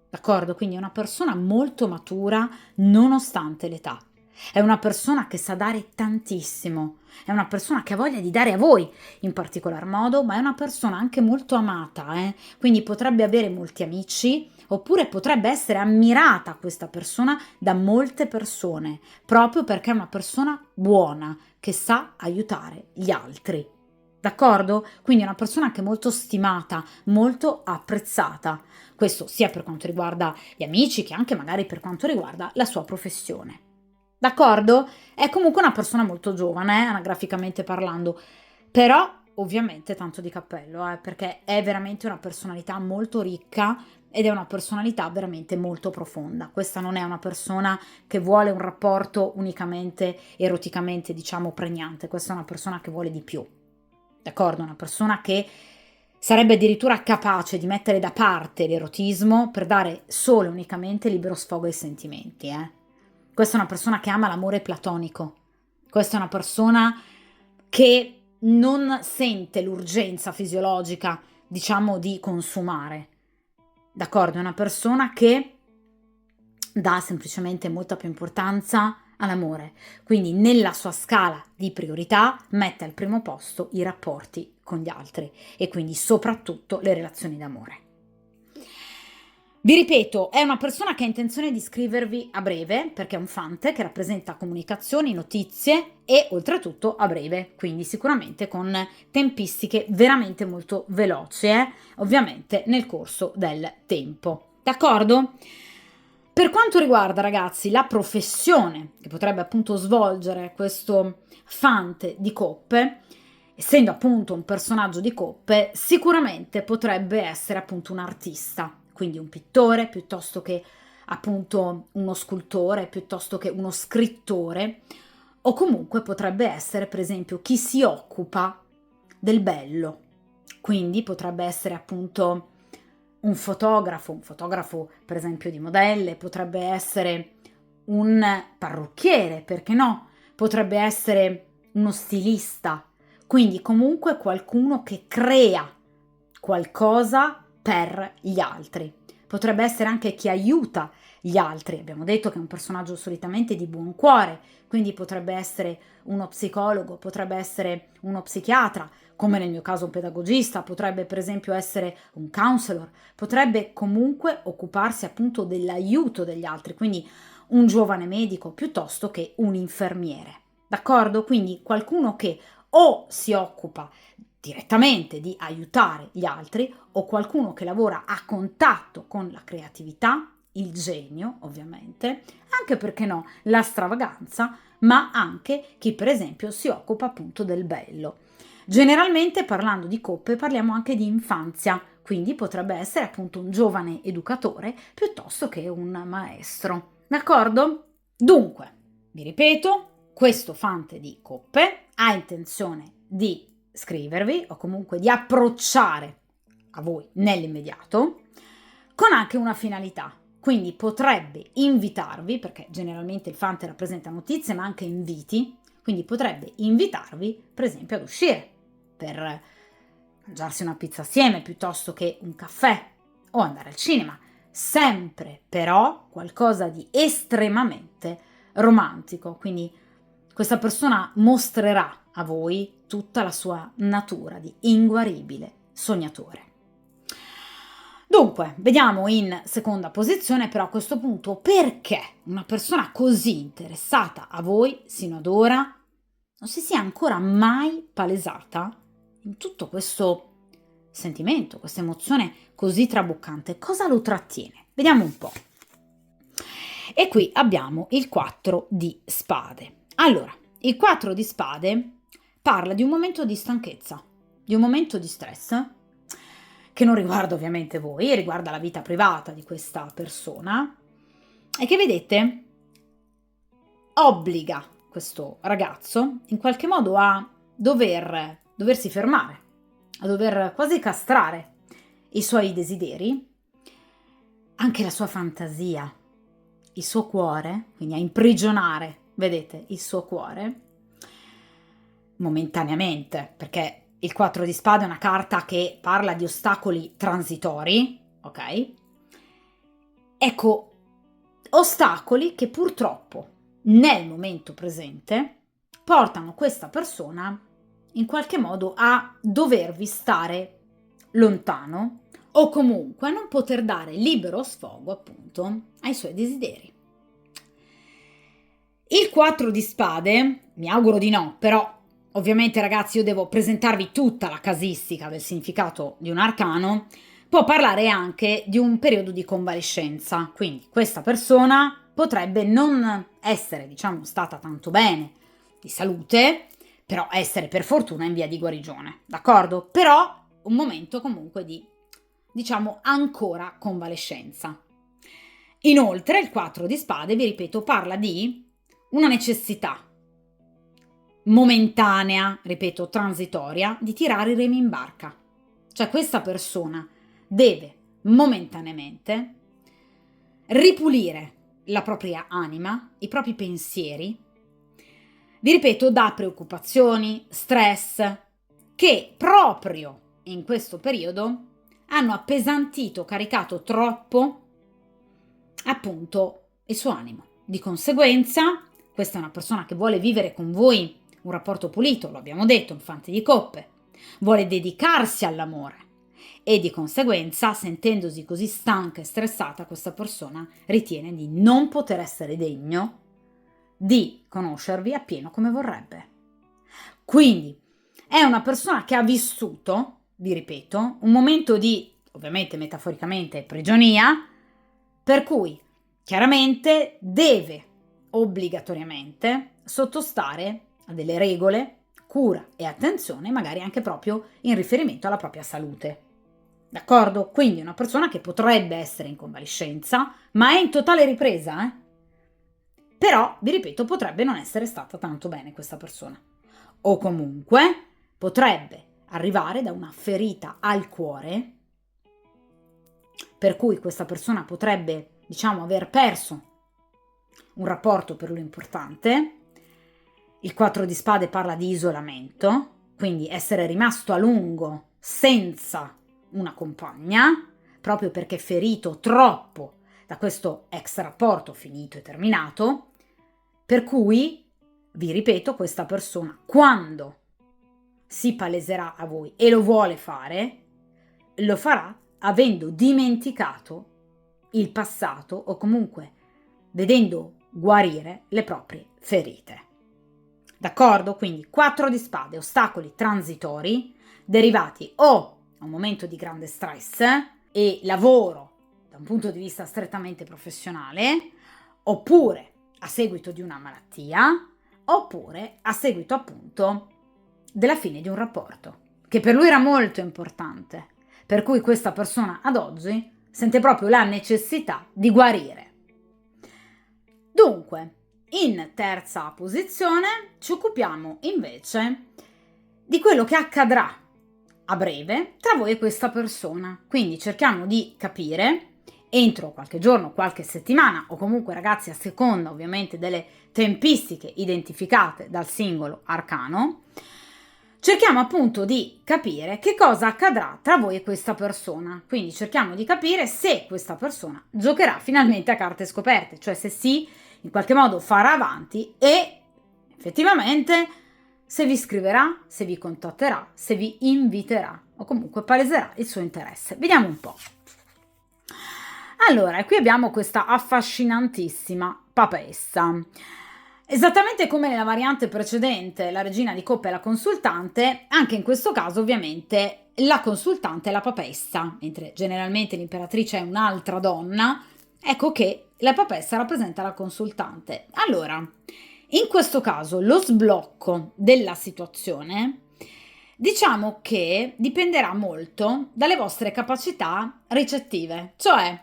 D'accordo? Quindi è una persona molto matura nonostante l'età. È una persona che sa dare tantissimo. È una persona che ha voglia di dare a voi in particolar modo, ma è una persona anche molto amata, quindi potrebbe avere molti amici, oppure potrebbe essere ammirata questa persona da molte persone, proprio perché è una persona buona, che sa aiutare gli altri. D'accordo? Quindi è una persona anche molto stimata, molto apprezzata. Questo sia per quanto riguarda gli amici che anche magari per quanto riguarda la sua professione. D'accordo? È comunque una persona molto giovane, anagraficamente parlando, però ovviamente tanto di cappello, perché è veramente una personalità molto ricca ed è una personalità veramente molto profonda. Questa non è una persona che vuole un rapporto unicamente eroticamente, diciamo, pregnante, questa è una persona che vuole di più. D'accordo? Una persona che Sarebbe addirittura capace di mettere da parte l'erotismo per dare solo e unicamente libero sfogo ai sentimenti, Questa è una persona che ama l'amore platonico. Questa è una persona che non sente l'urgenza fisiologica, diciamo, di consumare. D'accordo? È una persona che dà semplicemente molta più importanza all'amore. Quindi nella sua scala di priorità mette al primo posto i rapporti con gli altri e quindi soprattutto le relazioni d'amore. Vi ripeto, è una persona che ha intenzione di scrivervi a breve, perché è un fante che rappresenta comunicazioni, notizie e oltretutto a breve, quindi sicuramente con tempistiche veramente molto veloci, ovviamente nel corso del tempo. D'accordo? Per quanto riguarda, ragazzi, la professione che potrebbe appunto svolgere questo fante di coppe, essendo appunto un personaggio di coppe, sicuramente potrebbe essere appunto un artista, quindi un pittore piuttosto che appunto uno scultore, piuttosto che uno scrittore, o comunque potrebbe essere per esempio chi si occupa del bello, quindi potrebbe essere appunto un fotografo per esempio di modelle, potrebbe essere un parrucchiere, perché no? Potrebbe essere uno stilista, quindi comunque qualcuno che crea qualcosa per gli altri. Potrebbe essere anche chi aiuta gli altri. Abbiamo detto che è un personaggio solitamente di buon cuore, quindi potrebbe essere uno psicologo, potrebbe essere uno psichiatra, come nel mio caso un pedagogista, potrebbe per esempio essere un counselor, potrebbe comunque occuparsi appunto dell'aiuto degli altri, quindi un giovane medico piuttosto che un infermiere. D'accordo? Quindi qualcuno che o si occupa direttamente di aiutare gli altri o qualcuno che lavora a contatto con la creatività, il genio ovviamente, anche perché no, la stravaganza, ma anche chi per esempio si occupa appunto del bello. Generalmente parlando di coppe parliamo anche di infanzia, quindi potrebbe essere appunto un giovane educatore piuttosto che un maestro. D'accordo? Dunque, vi ripeto, questo fante di coppe ha intenzione di scrivervi o comunque di approcciare a voi nell'immediato con anche una finalità. Quindi potrebbe invitarvi, perché generalmente il fante rappresenta notizie ma anche inviti, quindi potrebbe invitarvi per esempio ad uscire per mangiarsi una pizza assieme piuttosto che un caffè o andare al cinema, sempre però qualcosa di estremamente romantico, quindi questa persona mostrerà a voi tutta la sua natura di inguaribile sognatore. Dunque, vediamo in seconda posizione però a questo punto perché una persona così interessata a voi sino ad ora non si sia ancora mai palesata in tutto questo sentimento, questa emozione così traboccante. Cosa lo trattiene? Vediamo un po'. E qui abbiamo il 4 di spade. Allora, il 4 di spade parla di un momento di stanchezza, di un momento di stress, che non riguarda ovviamente voi, riguarda la vita privata di questa persona, e che vedete obbliga questo ragazzo in qualche modo a doversi fermare, a dover quasi castrare i suoi desideri, anche la sua fantasia, il suo cuore, quindi a imprigionare, vedete, il suo cuore, momentaneamente, perché il 4 di spade è una carta che parla di ostacoli transitori, ok? Ecco, ostacoli che purtroppo nel momento presente portano questa persona in qualche modo a dovervi stare lontano o comunque a non poter dare libero sfogo appunto ai suoi desideri. Il 4 di spade, mi auguro di no, però ovviamente ragazzi io devo presentarvi tutta la casistica del significato di un arcano, può parlare anche di un periodo di convalescenza, quindi questa persona potrebbe non essere, diciamo, stata tanto bene di salute, però essere per fortuna in via di guarigione, d'accordo? Però un momento comunque di, diciamo, ancora convalescenza. Inoltre il 4 di spade, vi ripeto, parla di una necessità momentanea, ripeto, transitoria, di tirare i remi in barca. Cioè questa persona deve momentaneamente ripulire la propria anima, i propri pensieri, vi ripeto, da preoccupazioni, stress, che proprio in questo periodo hanno appesantito, caricato troppo appunto il suo animo. Di conseguenza, questa è una persona che vuole vivere con voi un rapporto pulito, lo abbiamo detto, un fante di coppe, vuole dedicarsi all'amore e di conseguenza, sentendosi così stanca e stressata, questa persona ritiene di non poter essere degno di conoscervi appieno come vorrebbe. Quindi è una persona che ha vissuto, vi ripeto, un momento di, ovviamente metaforicamente, prigionia, per cui chiaramente deve obbligatoriamente sottostare a delle regole, cura e attenzione, magari anche proprio in riferimento alla propria salute. D'accordo? Quindi una persona che potrebbe essere in convalescenza, ma è in totale ripresa, Però, vi ripeto, potrebbe non essere stata tanto bene questa persona. O comunque potrebbe arrivare da una ferita al cuore, per cui questa persona potrebbe, aver perso un rapporto per lui importante. Il 4 di spade parla di isolamento, quindi essere rimasto a lungo senza una compagna, proprio perché ferito troppo da questo ex rapporto finito e terminato, per cui, vi ripeto, questa persona, quando si paleserà a voi e lo vuole fare, lo farà avendo dimenticato il passato o comunque vedendo guarire le proprie ferite. D'accordo? Quindi 4 di spade, ostacoli transitori derivati o da un momento di grande stress e lavoro da un punto di vista strettamente professionale, oppure a seguito di una malattia, oppure a seguito appunto della fine di un rapporto, che per lui era molto importante, per cui questa persona ad oggi sente proprio la necessità di guarire. Dunque, in terza posizione ci occupiamo invece di quello che accadrà a breve tra voi e questa persona. Quindi cerchiamo di capire entro qualche giorno, qualche settimana o comunque ragazzi a seconda ovviamente delle tempistiche identificate dal singolo arcano, cerchiamo appunto di capire che cosa accadrà tra voi e questa persona. Quindi cerchiamo di capire se questa persona giocherà finalmente a carte scoperte, cioè se sì, in qualche modo farà avanti e effettivamente se vi scriverà, se vi contatterà, se vi inviterà o comunque paleserà il suo interesse. Vediamo un po'. Allora, qui abbiamo questa affascinantissima papessa. Esattamente come nella variante precedente, la regina di coppe e la consultante, anche in questo caso ovviamente la consultante è la papessa, mentre generalmente l'imperatrice è un'altra donna, ecco che la papessa rappresenta la consultante. Allora, in questo caso lo sblocco della situazione diciamo che dipenderà molto dalle vostre capacità ricettive, cioè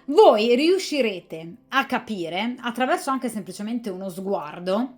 voi riuscirete a capire, attraverso anche semplicemente uno sguardo,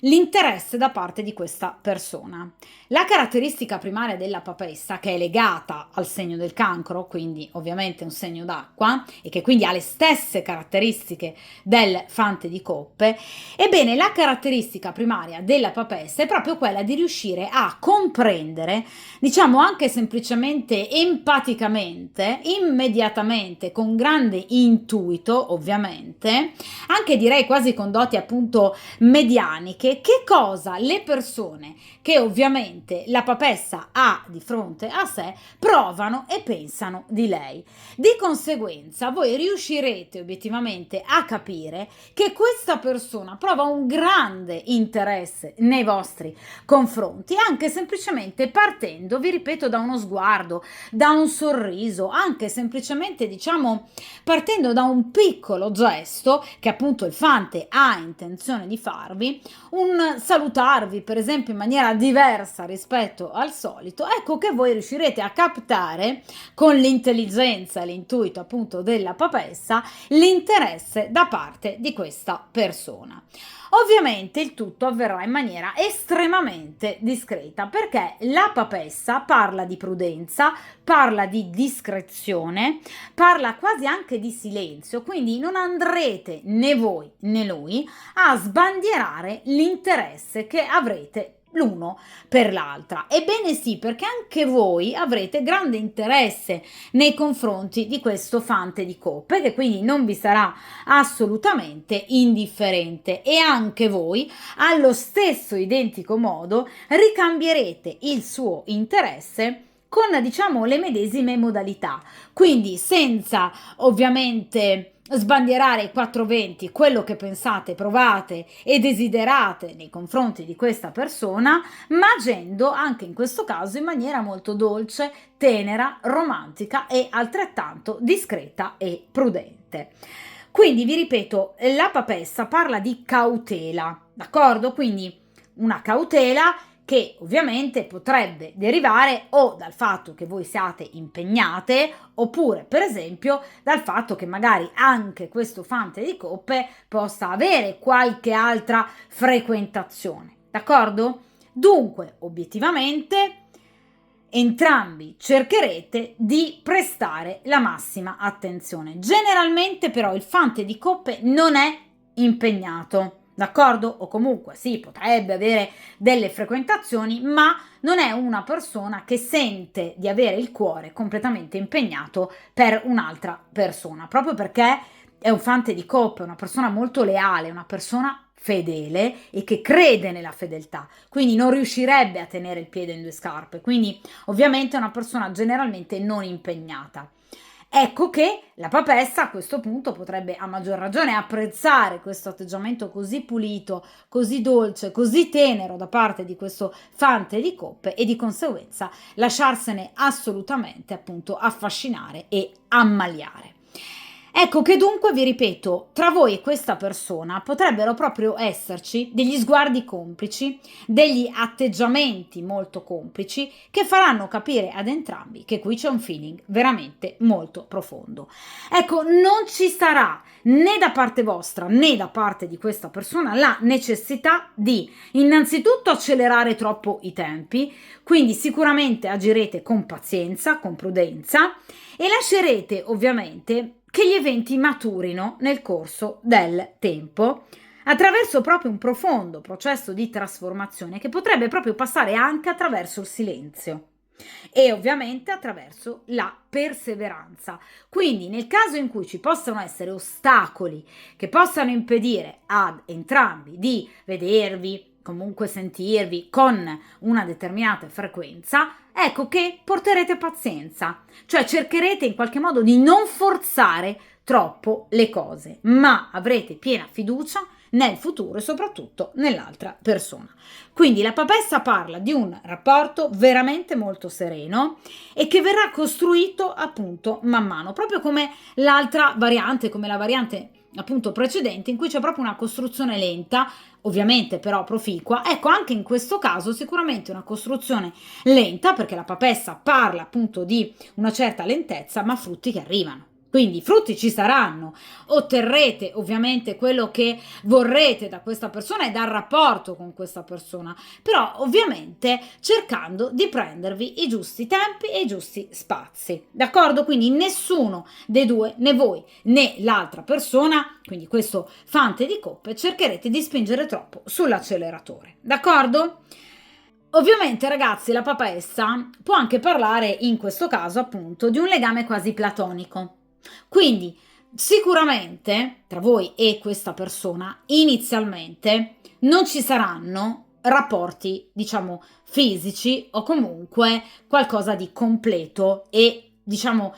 l'interesse da parte di questa persona. La caratteristica primaria della papessa, che è legata al segno del cancro, quindi ovviamente un segno d'acqua, e che quindi ha le stesse caratteristiche del fante di coppe, ebbene la caratteristica primaria della papessa è proprio quella di riuscire a comprendere, diciamo anche semplicemente empaticamente, immediatamente, con grande intuito ovviamente, anche direi quasi con doti appunto medianiche, che cosa le persone che ovviamente la papessa ha di fronte a sé provano e pensano di lei. Di conseguenza voi riuscirete obiettivamente a capire che questa persona prova un grande interesse nei vostri confronti, anche semplicemente partendo, vi ripeto, da uno sguardo, da un sorriso, anche semplicemente partendo da un piccolo gesto che appunto il fante ha intenzione di farvi, un salutarvi per esempio in maniera diversa rispetto al solito, ecco che voi riuscirete a captare con l'intelligenza e l'intuito appunto della papessa l'interesse da parte di questa persona. Ovviamente il tutto avverrà in maniera estremamente discreta, perché la papessa parla di prudenza, parla di discrezione, parla quasi anche di silenzio, quindi non andrete né voi né lui a sbandierare l'interesse che avrete l'uno per l'altra. Ebbene sì, perché anche voi avrete grande interesse nei confronti di questo fante di coppe, che quindi non vi sarà assolutamente indifferente, e anche voi allo stesso identico modo ricambierete il suo interesse con, diciamo, le medesime modalità, quindi senza ovviamente sbandierare i 420 quello che pensate, provate e desiderate nei confronti di questa persona, ma agendo anche in questo caso in maniera molto dolce, tenera, romantica e altrettanto discreta e prudente. Quindi vi ripeto, la papessa parla di cautela, d'accordo? Quindi una cautela che ovviamente potrebbe derivare o dal fatto che voi siate impegnate, oppure per esempio dal fatto che magari anche questo fante di coppe possa avere qualche altra frequentazione, d'accordo? Dunque, obiettivamente, entrambi cercherete di prestare la massima attenzione. Generalmente però il fante di coppe non è impegnato, d'accordo? O comunque sì, potrebbe avere delle frequentazioni, ma non è una persona che sente di avere il cuore completamente impegnato per un'altra persona, proprio perché è un fante di coppe, una persona molto leale, una persona fedele e che crede nella fedeltà, quindi non riuscirebbe a tenere il piede in due scarpe, quindi ovviamente è una persona generalmente non impegnata. Ecco che la papessa a questo punto potrebbe a maggior ragione apprezzare questo atteggiamento così pulito, così dolce, così tenero da parte di questo fante di coppe e di conseguenza lasciarsene assolutamente appunto affascinare e ammaliare. Ecco che dunque, vi ripeto, tra voi e questa persona potrebbero proprio esserci degli sguardi complici, degli atteggiamenti molto complici che faranno capire ad entrambi che qui c'è un feeling veramente molto profondo. Ecco, non ci sarà né da parte vostra né da parte di questa persona la necessità di innanzitutto accelerare troppo i tempi, quindi sicuramente agirete con pazienza, con prudenza e lascerete ovviamente che gli eventi maturino nel corso del tempo attraverso proprio un profondo processo di trasformazione che potrebbe proprio passare anche attraverso il silenzio e ovviamente attraverso la perseveranza. Quindi nel caso in cui ci possano essere ostacoli che possano impedire ad entrambi di vedervi, comunque sentirvi con una determinata frequenza, ecco che porterete pazienza, cioè cercherete in qualche modo di non forzare troppo le cose, ma avrete piena fiducia nel futuro e soprattutto nell'altra persona. Quindi la papessa parla di un rapporto veramente molto sereno e che verrà costruito appunto man mano, proprio come l'altra variante, come la variante appunto precedente, in cui c'è proprio una costruzione lenta, ovviamente però proficua. Ecco, anche in questo caso sicuramente una costruzione lenta, perché la papessa parla appunto di una certa lentezza, ma frutti che arrivano. Quindi i frutti ci saranno, otterrete ovviamente quello che vorrete da questa persona e dal rapporto con questa persona, però ovviamente cercando di prendervi i giusti tempi e i giusti spazi, d'accordo? Quindi nessuno dei due, né voi né l'altra persona, quindi questo fante di coppe, cercherete di spingere troppo sull'acceleratore, d'accordo? Ovviamente, ragazzi, la papessa può anche parlare in questo caso appunto di un legame quasi platonico. Quindi sicuramente tra voi e questa persona inizialmente non ci saranno rapporti, diciamo, fisici o comunque qualcosa di completo e, diciamo,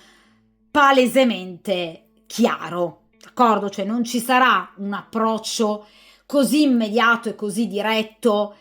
palesemente chiaro, d'accordo? Cioè non ci sarà un approccio così immediato e così diretto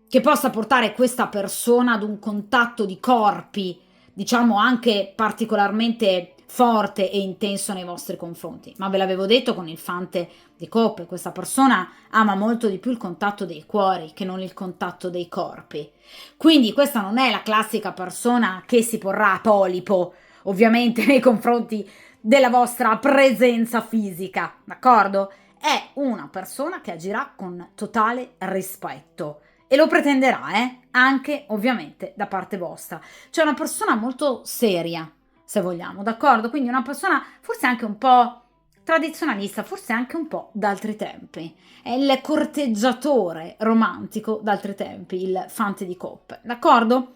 che possa portare questa persona ad un contatto di corpi, diciamo anche particolarmente forte e intenso nei vostri confronti. Ma ve l'avevo detto con il fante di coppe, questa persona ama molto di più il contatto dei cuori che non il contatto dei corpi. Quindi questa non è la classica persona che si porrà a polipo, ovviamente nei confronti della vostra presenza fisica, d'accordo? è una persona che agirà con totale rispetto e lo pretenderà, anche ovviamente da parte vostra. Cioè una persona molto seria, se vogliamo, d'accordo? Quindi una persona forse anche un po' tradizionalista, forse anche un po' d'altri tempi. È il corteggiatore romantico d'altri tempi, il fante di coppe, d'accordo?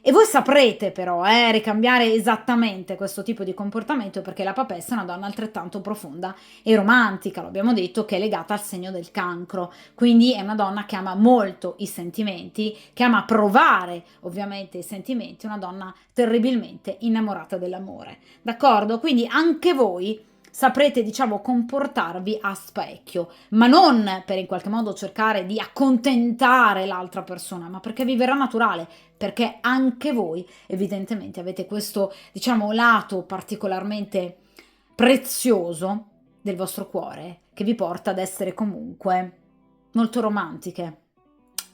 E voi saprete però ricambiare esattamente questo tipo di comportamento, perché la papessa è una donna altrettanto profonda e romantica, lo abbiamo detto, che è legata al segno del cancro, quindi è una donna che ama molto i sentimenti, che ama provare ovviamente i sentimenti, una donna terribilmente innamorata dell'amore, d'accordo? Quindi anche voi saprete, diciamo, comportarvi a specchio, ma non per in qualche modo cercare di accontentare l'altra persona, ma perché vi verrà naturale, perché anche voi evidentemente avete questo, diciamo, lato particolarmente prezioso del vostro cuore che vi porta ad essere comunque molto romantiche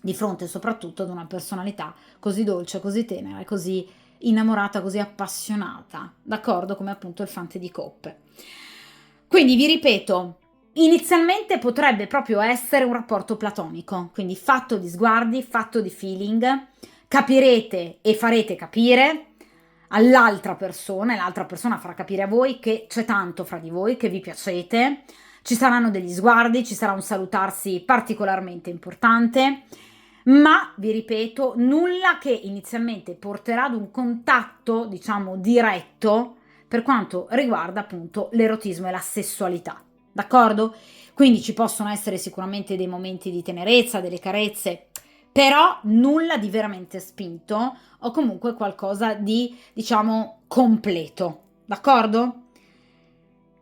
di fronte soprattutto ad una personalità così dolce, così tenera e così innamorata, così appassionata, d'accordo? Come appunto il fante di coppe. Quindi vi ripeto, inizialmente potrebbe proprio essere un rapporto platonico, quindi fatto di sguardi, fatto di feeling, capirete e farete capire all'altra persona e l'altra persona farà capire a voi che c'è tanto fra di voi, che vi piacete, ci saranno degli sguardi, ci sarà un salutarsi particolarmente importante, ma vi ripeto, nulla che inizialmente porterà ad un contatto, diciamo, diretto per quanto riguarda appunto l'erotismo e la sessualità, d'accordo? Quindi ci possono essere sicuramente dei momenti di tenerezza, delle carezze, però nulla di veramente spinto o comunque qualcosa di, diciamo, completo, d'accordo?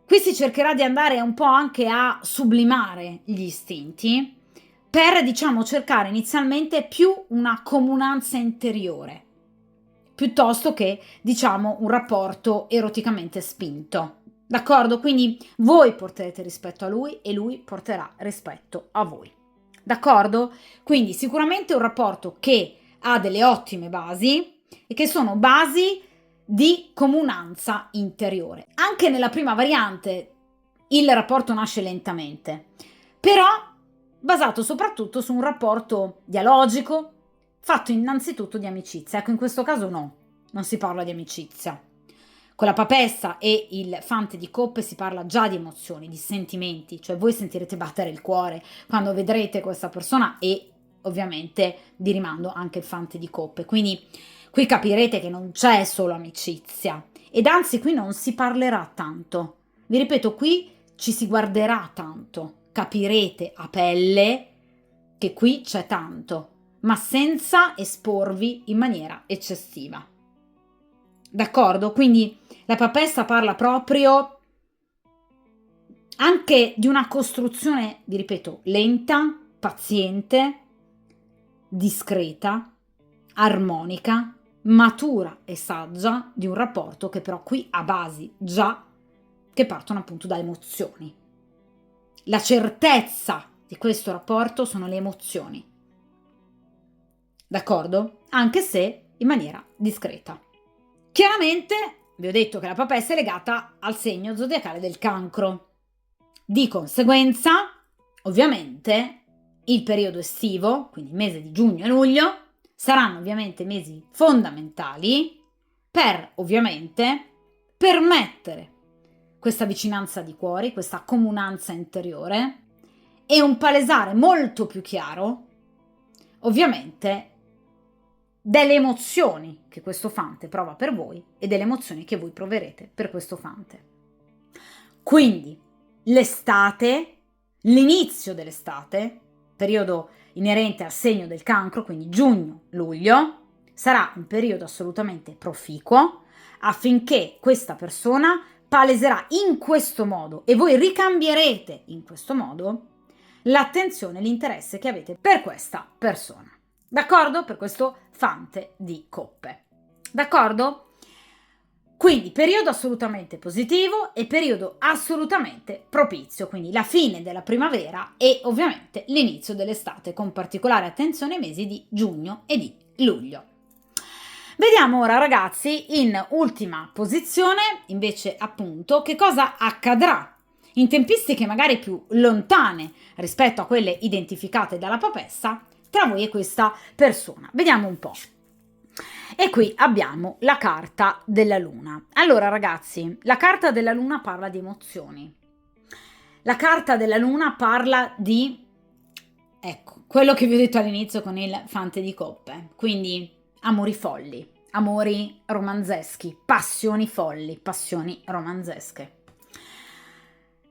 Qui si cercherà di andare un po' anche a sublimare gli istinti per, diciamo, cercare inizialmente più una comunanza interiore, piuttosto che, diciamo, un rapporto eroticamente spinto. D'accordo? Quindi voi porterete rispetto a lui e lui porterà rispetto a voi. D'accordo? Quindi sicuramente un rapporto che ha delle ottime basi e che sono basi di comunanza interiore. Anche nella prima variante il rapporto nasce lentamente, però basato soprattutto su un rapporto dialogico, fatto innanzitutto di amicizia. Ecco, in questo caso no, non si parla di amicizia. Con la papessa e il fante di coppe si parla già di emozioni, di sentimenti, cioè voi sentirete battere il cuore quando vedrete questa persona e ovviamente di rimando anche il fante di coppe. Quindi qui capirete che non c'è solo amicizia ed anzi qui non si parlerà tanto. Vi ripeto, qui ci si guarderà tanto, capirete a pelle che qui c'è tanto, ma senza esporvi in maniera eccessiva. D'accordo? Quindi la papessa parla proprio anche di una costruzione, vi ripeto, lenta, paziente, discreta, armonica, matura e saggia di un rapporto che però qui ha basi già che partono appunto da emozioni. La certezza di questo rapporto sono le emozioni. D'accordo? Anche se in maniera discreta. Chiaramente vi ho detto che la papessa è legata al segno zodiacale del cancro. Di conseguenza, ovviamente, il periodo estivo, quindi il mese di giugno e luglio, saranno ovviamente mesi fondamentali per, ovviamente, permettere questa vicinanza di cuori, questa comunanza interiore e un palesare molto più chiaro, ovviamente, delle emozioni che questo fante prova per voi e delle emozioni che voi proverete per questo fante. Quindi l'estate, l'inizio dell'estate, periodo inerente al segno del cancro, quindi giugno-luglio, sarà un periodo assolutamente proficuo affinché questa persona paleserà in questo modo e voi ricambierete in questo modo l'attenzione e l'interesse che avete per questa persona. D'accordo? Per questo fante di coppe. D'accordo? Quindi periodo assolutamente positivo e periodo assolutamente propizio, quindi la fine della primavera e ovviamente l'inizio dell'estate, con particolare attenzione ai mesi di giugno e di luglio. Vediamo ora ragazzi in ultima posizione invece appunto che cosa accadrà in tempistiche magari più lontane rispetto a quelle identificate dalla papessa tra voi e questa persona. Vediamo un po'. E qui abbiamo la carta della luna. Allora ragazzi, la carta della luna parla di emozioni. La carta della luna parla di, ecco, quello che vi ho detto all'inizio con il fante di coppe, quindi amori folli, amori romanzeschi, passioni folli, passioni romanzesche.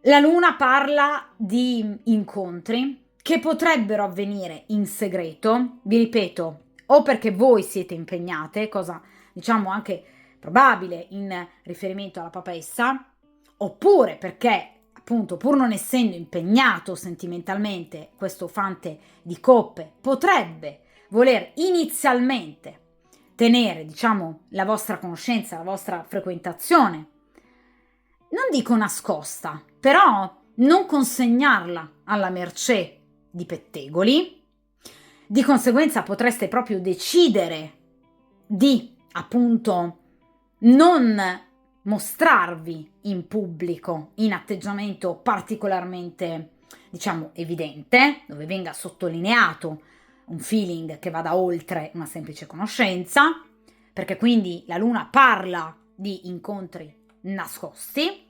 La luna parla di incontri che potrebbero avvenire in segreto, vi ripeto, o perché voi siete impegnate, cosa diciamo anche probabile in riferimento alla papessa, oppure perché appunto pur non essendo impegnato sentimentalmente questo fante di coppe potrebbe voler inizialmente tenere diciamo la vostra conoscenza, la vostra frequentazione, non dico nascosta, però non consegnarla alla mercé di pettegoli. Di conseguenza potreste proprio decidere di appunto non mostrarvi in pubblico in atteggiamento particolarmente diciamo evidente, dove venga sottolineato un feeling che vada oltre una semplice conoscenza, perché quindi la luna parla di incontri nascosti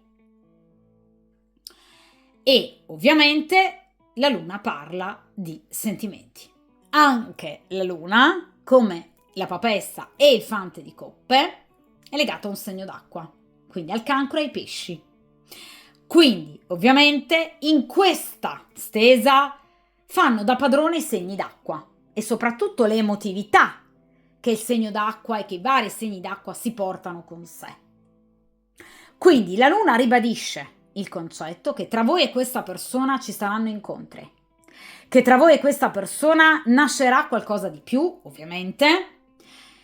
e ovviamente la luna parla di sentimenti. Anche la luna, come la papessa e il fante di coppe, è legata a un segno d'acqua, quindi al cancro e ai pesci. Quindi ovviamente in questa stesa fanno da padrone i segni d'acqua e soprattutto le emotività che il segno d'acqua e che i vari segni d'acqua si portano con sé. Quindi la luna ribadisce il concetto che tra voi e questa persona ci saranno incontri, che tra voi e questa persona nascerà qualcosa di più, ovviamente,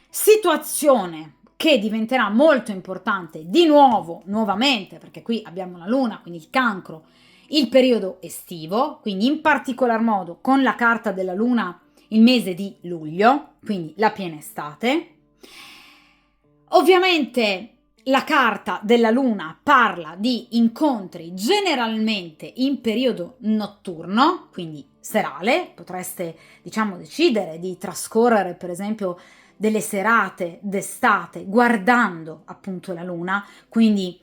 situazione che diventerà molto importante di nuovo, nuovamente, perché qui abbiamo la luna, quindi il cancro, il periodo estivo, quindi in particolar modo con la carta della luna il mese di luglio, quindi la piena estate. Ovviamente la carta della luna parla di incontri generalmente in periodo notturno, quindi serale, potreste diciamo decidere di trascorrere per esempio delle serate d'estate guardando appunto la luna, quindi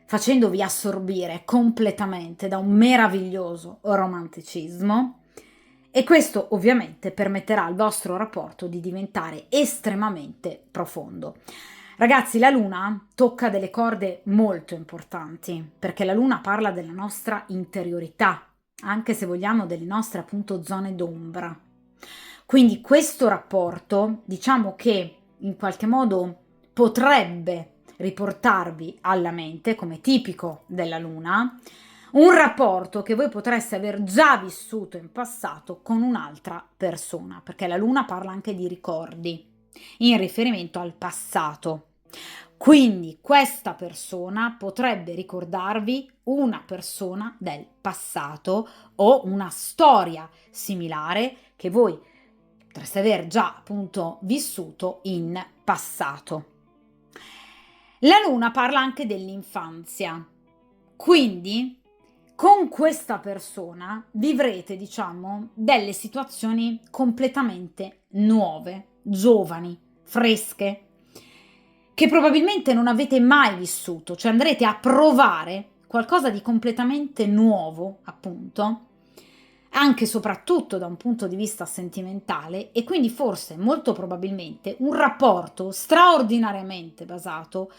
facendovi assorbire completamente da un meraviglioso romanticismo. E questo ovviamente permetterà al vostro rapporto di diventare estremamente profondo. Ragazzi, la luna tocca delle corde molto importanti, perché la luna parla della nostra interiorità, anche se vogliamo delle nostre appunto zone d'ombra. Quindi questo rapporto, diciamo che in qualche modo potrebbe riportarvi alla mente, come tipico della luna, un rapporto che voi potreste aver già vissuto in passato con un'altra persona, perché la luna parla anche di ricordi in riferimento al passato. Quindi questa persona potrebbe ricordarvi una persona del passato o una storia similare che voi potreste aver già appunto vissuto in passato. La luna parla anche dell'infanzia, quindi con questa persona vivrete, diciamo, delle situazioni completamente nuove, giovani, fresche, che probabilmente non avete mai vissuto, cioè andrete a provare qualcosa di completamente nuovo, appunto, anche e soprattutto da un punto di vista sentimentale e quindi forse molto probabilmente un rapporto straordinariamente basato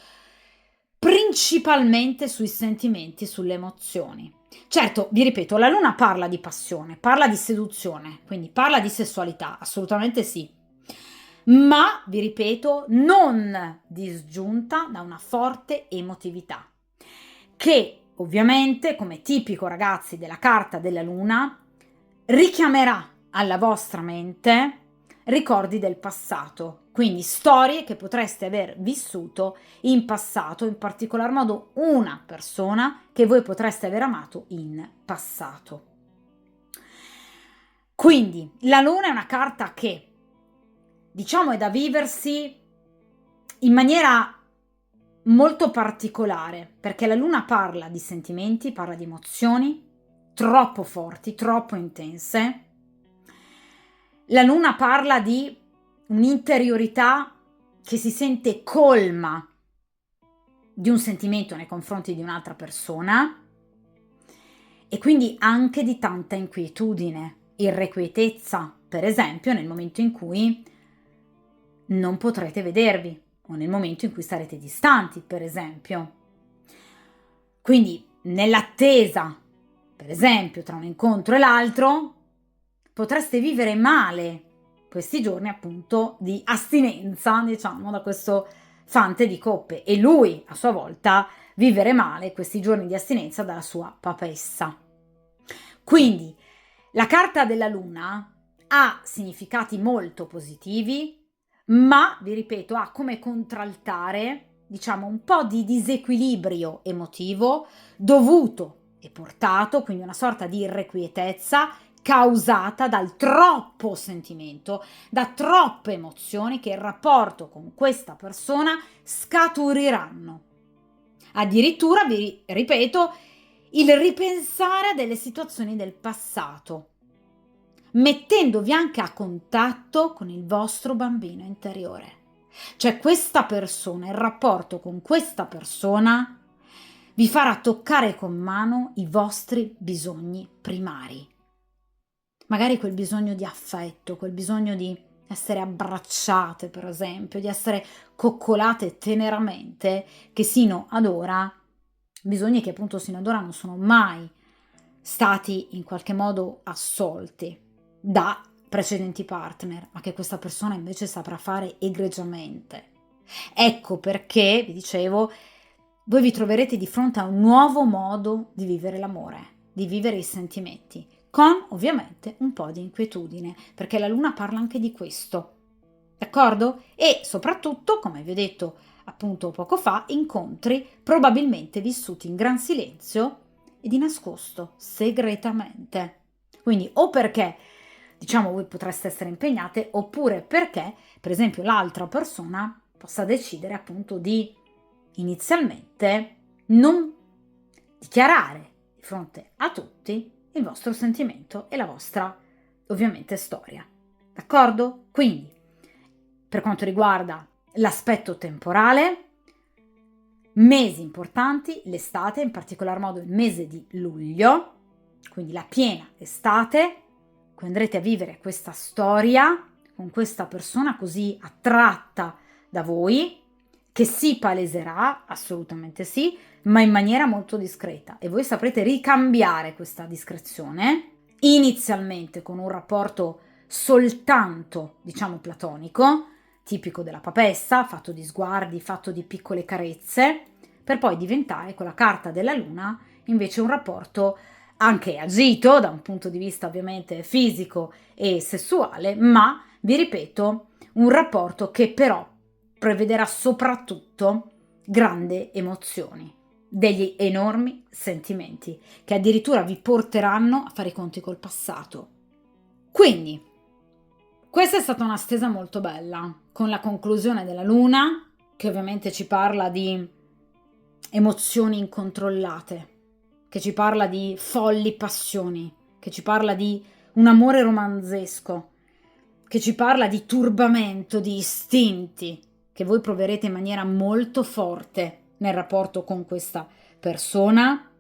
principalmente sui sentimenti e sulle emozioni. Certo, vi ripeto, la luna parla di passione, parla di seduzione, quindi parla di sessualità, assolutamente sì, ma vi ripeto, non disgiunta da una forte emotività, che ovviamente, come tipico ragazzi della carta della luna, richiamerà alla vostra mente ricordi del passato, quindi storie che potreste aver vissuto in passato, in particolar modo una persona che voi potreste aver amato in passato. Quindi la luna è una carta che, diciamo, è da viversi in maniera molto particolare, perché la luna parla di sentimenti, parla di emozioni troppo forti, troppo intense. La luna parla di un'interiorità che si sente colma di un sentimento nei confronti di un'altra persona e quindi anche di tanta inquietudine, irrequietezza, per esempio nel momento in cui non potrete vedervi o nel momento in cui sarete distanti, per esempio. Quindi nell'attesa, per esempio, tra un incontro e l'altro, potreste vivere male questi giorni appunto di astinenza, diciamo, da questo fante di coppe e lui a sua volta vivere male questi giorni di astinenza dalla sua papessa. Quindi la carta della luna ha significati molto positivi, ma vi ripeto, ha come contraltare, diciamo, un po' di disequilibrio emotivo dovuto e portato, quindi una sorta di irrequietezza causata dal troppo sentimento, da troppe emozioni che il rapporto con questa persona scaturiranno. Addirittura, vi ripeto, il ripensare a delle situazioni del passato, mettendovi anche a contatto con il vostro bambino interiore. Cioè questa persona, il rapporto con questa persona vi farà toccare con mano i vostri bisogni primari. Magari quel bisogno di affetto, quel bisogno di essere abbracciate, per esempio, di essere coccolate teneramente, che sino ad ora, bisogni che appunto sino ad ora non sono mai stati in qualche modo assolti da precedenti partner, ma che questa persona invece saprà fare egregiamente. Ecco perché, vi dicevo, voi vi troverete di fronte a un nuovo modo di vivere l'amore, di vivere i sentimenti, con ovviamente un po' di inquietudine, perché la luna parla anche di questo, d'accordo? E soprattutto, come vi ho detto appunto poco fa, incontri probabilmente vissuti in gran silenzio e di nascosto, segretamente. Quindi o perché, diciamo, voi potreste essere impegnate, oppure perché, per esempio, l'altra persona possa decidere appunto di inizialmente non dichiarare di fronte a tutti il vostro sentimento e la vostra, ovviamente, storia. D'accordo? Quindi, per quanto riguarda l'aspetto temporale, mesi importanti, l'estate, in particolar modo il mese di luglio, quindi la piena estate, cui andrete a vivere questa storia con questa persona così attratta da voi, che si paleserà, assolutamente sì, ma in maniera molto discreta, e voi saprete ricambiare questa discrezione, inizialmente con un rapporto soltanto, diciamo, platonico, tipico della papessa, fatto di sguardi, fatto di piccole carezze, per poi diventare con la carta della luna invece un rapporto anche agito da un punto di vista ovviamente fisico e sessuale, ma vi ripeto, un rapporto che però prevederà soprattutto grandi emozioni, degli enormi sentimenti che addirittura vi porteranno a fare i conti col passato. Quindi, questa è stata una stesa molto bella, con la conclusione della luna, che ovviamente ci parla di emozioni incontrollate, che ci parla di folli passioni, che ci parla di un amore romanzesco, che ci parla di turbamento, di istinti, che voi proverete in maniera molto forte nel rapporto con questa persona,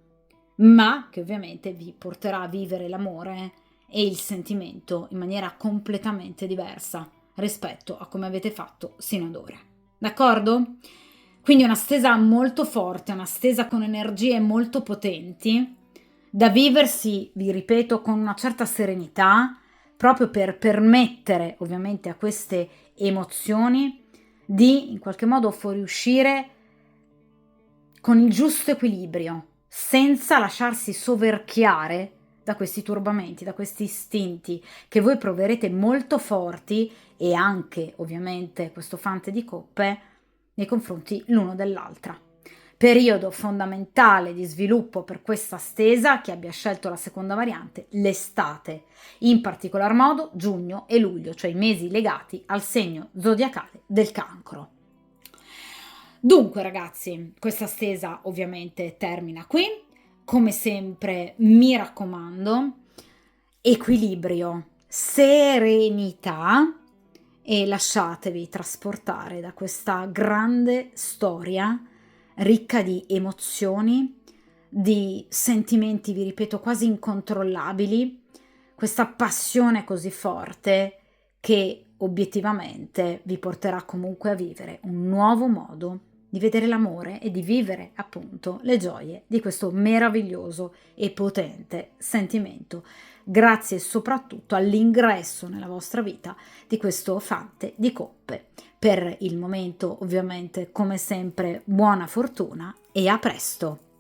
ma che ovviamente vi porterà a vivere l'amore e il sentimento in maniera completamente diversa rispetto a come avete fatto sino ad ora. D'accordo? Quindi una stesa molto forte, una stesa con energie molto potenti, da viversi, vi ripeto, con una certa serenità, proprio per permettere ovviamente a queste emozioni di in qualche modo fuoriuscire con il giusto equilibrio, senza lasciarsi soverchiare da questi turbamenti, da questi istinti che voi proverete molto forti, e anche ovviamente questo fante di coppe nei confronti l'uno dell'altra. Periodo fondamentale di sviluppo per questa stesa, chi abbia scelto la seconda variante, l'estate, in particolar modo giugno e luglio, cioè i mesi legati al segno zodiacale del Cancro. Dunque ragazzi, questa stesa ovviamente termina qui. Come sempre mi raccomando, equilibrio, serenità e lasciatevi trasportare da questa grande storia ricca di emozioni, di sentimenti, vi ripeto, quasi incontrollabili, questa passione così forte che obiettivamente vi porterà comunque a vivere un nuovo modo di vedere l'amore e di vivere appunto le gioie di questo meraviglioso e potente sentimento, grazie soprattutto all'ingresso nella vostra vita di questo fante di coppe. Per il momento ovviamente come sempre buona fortuna e a presto!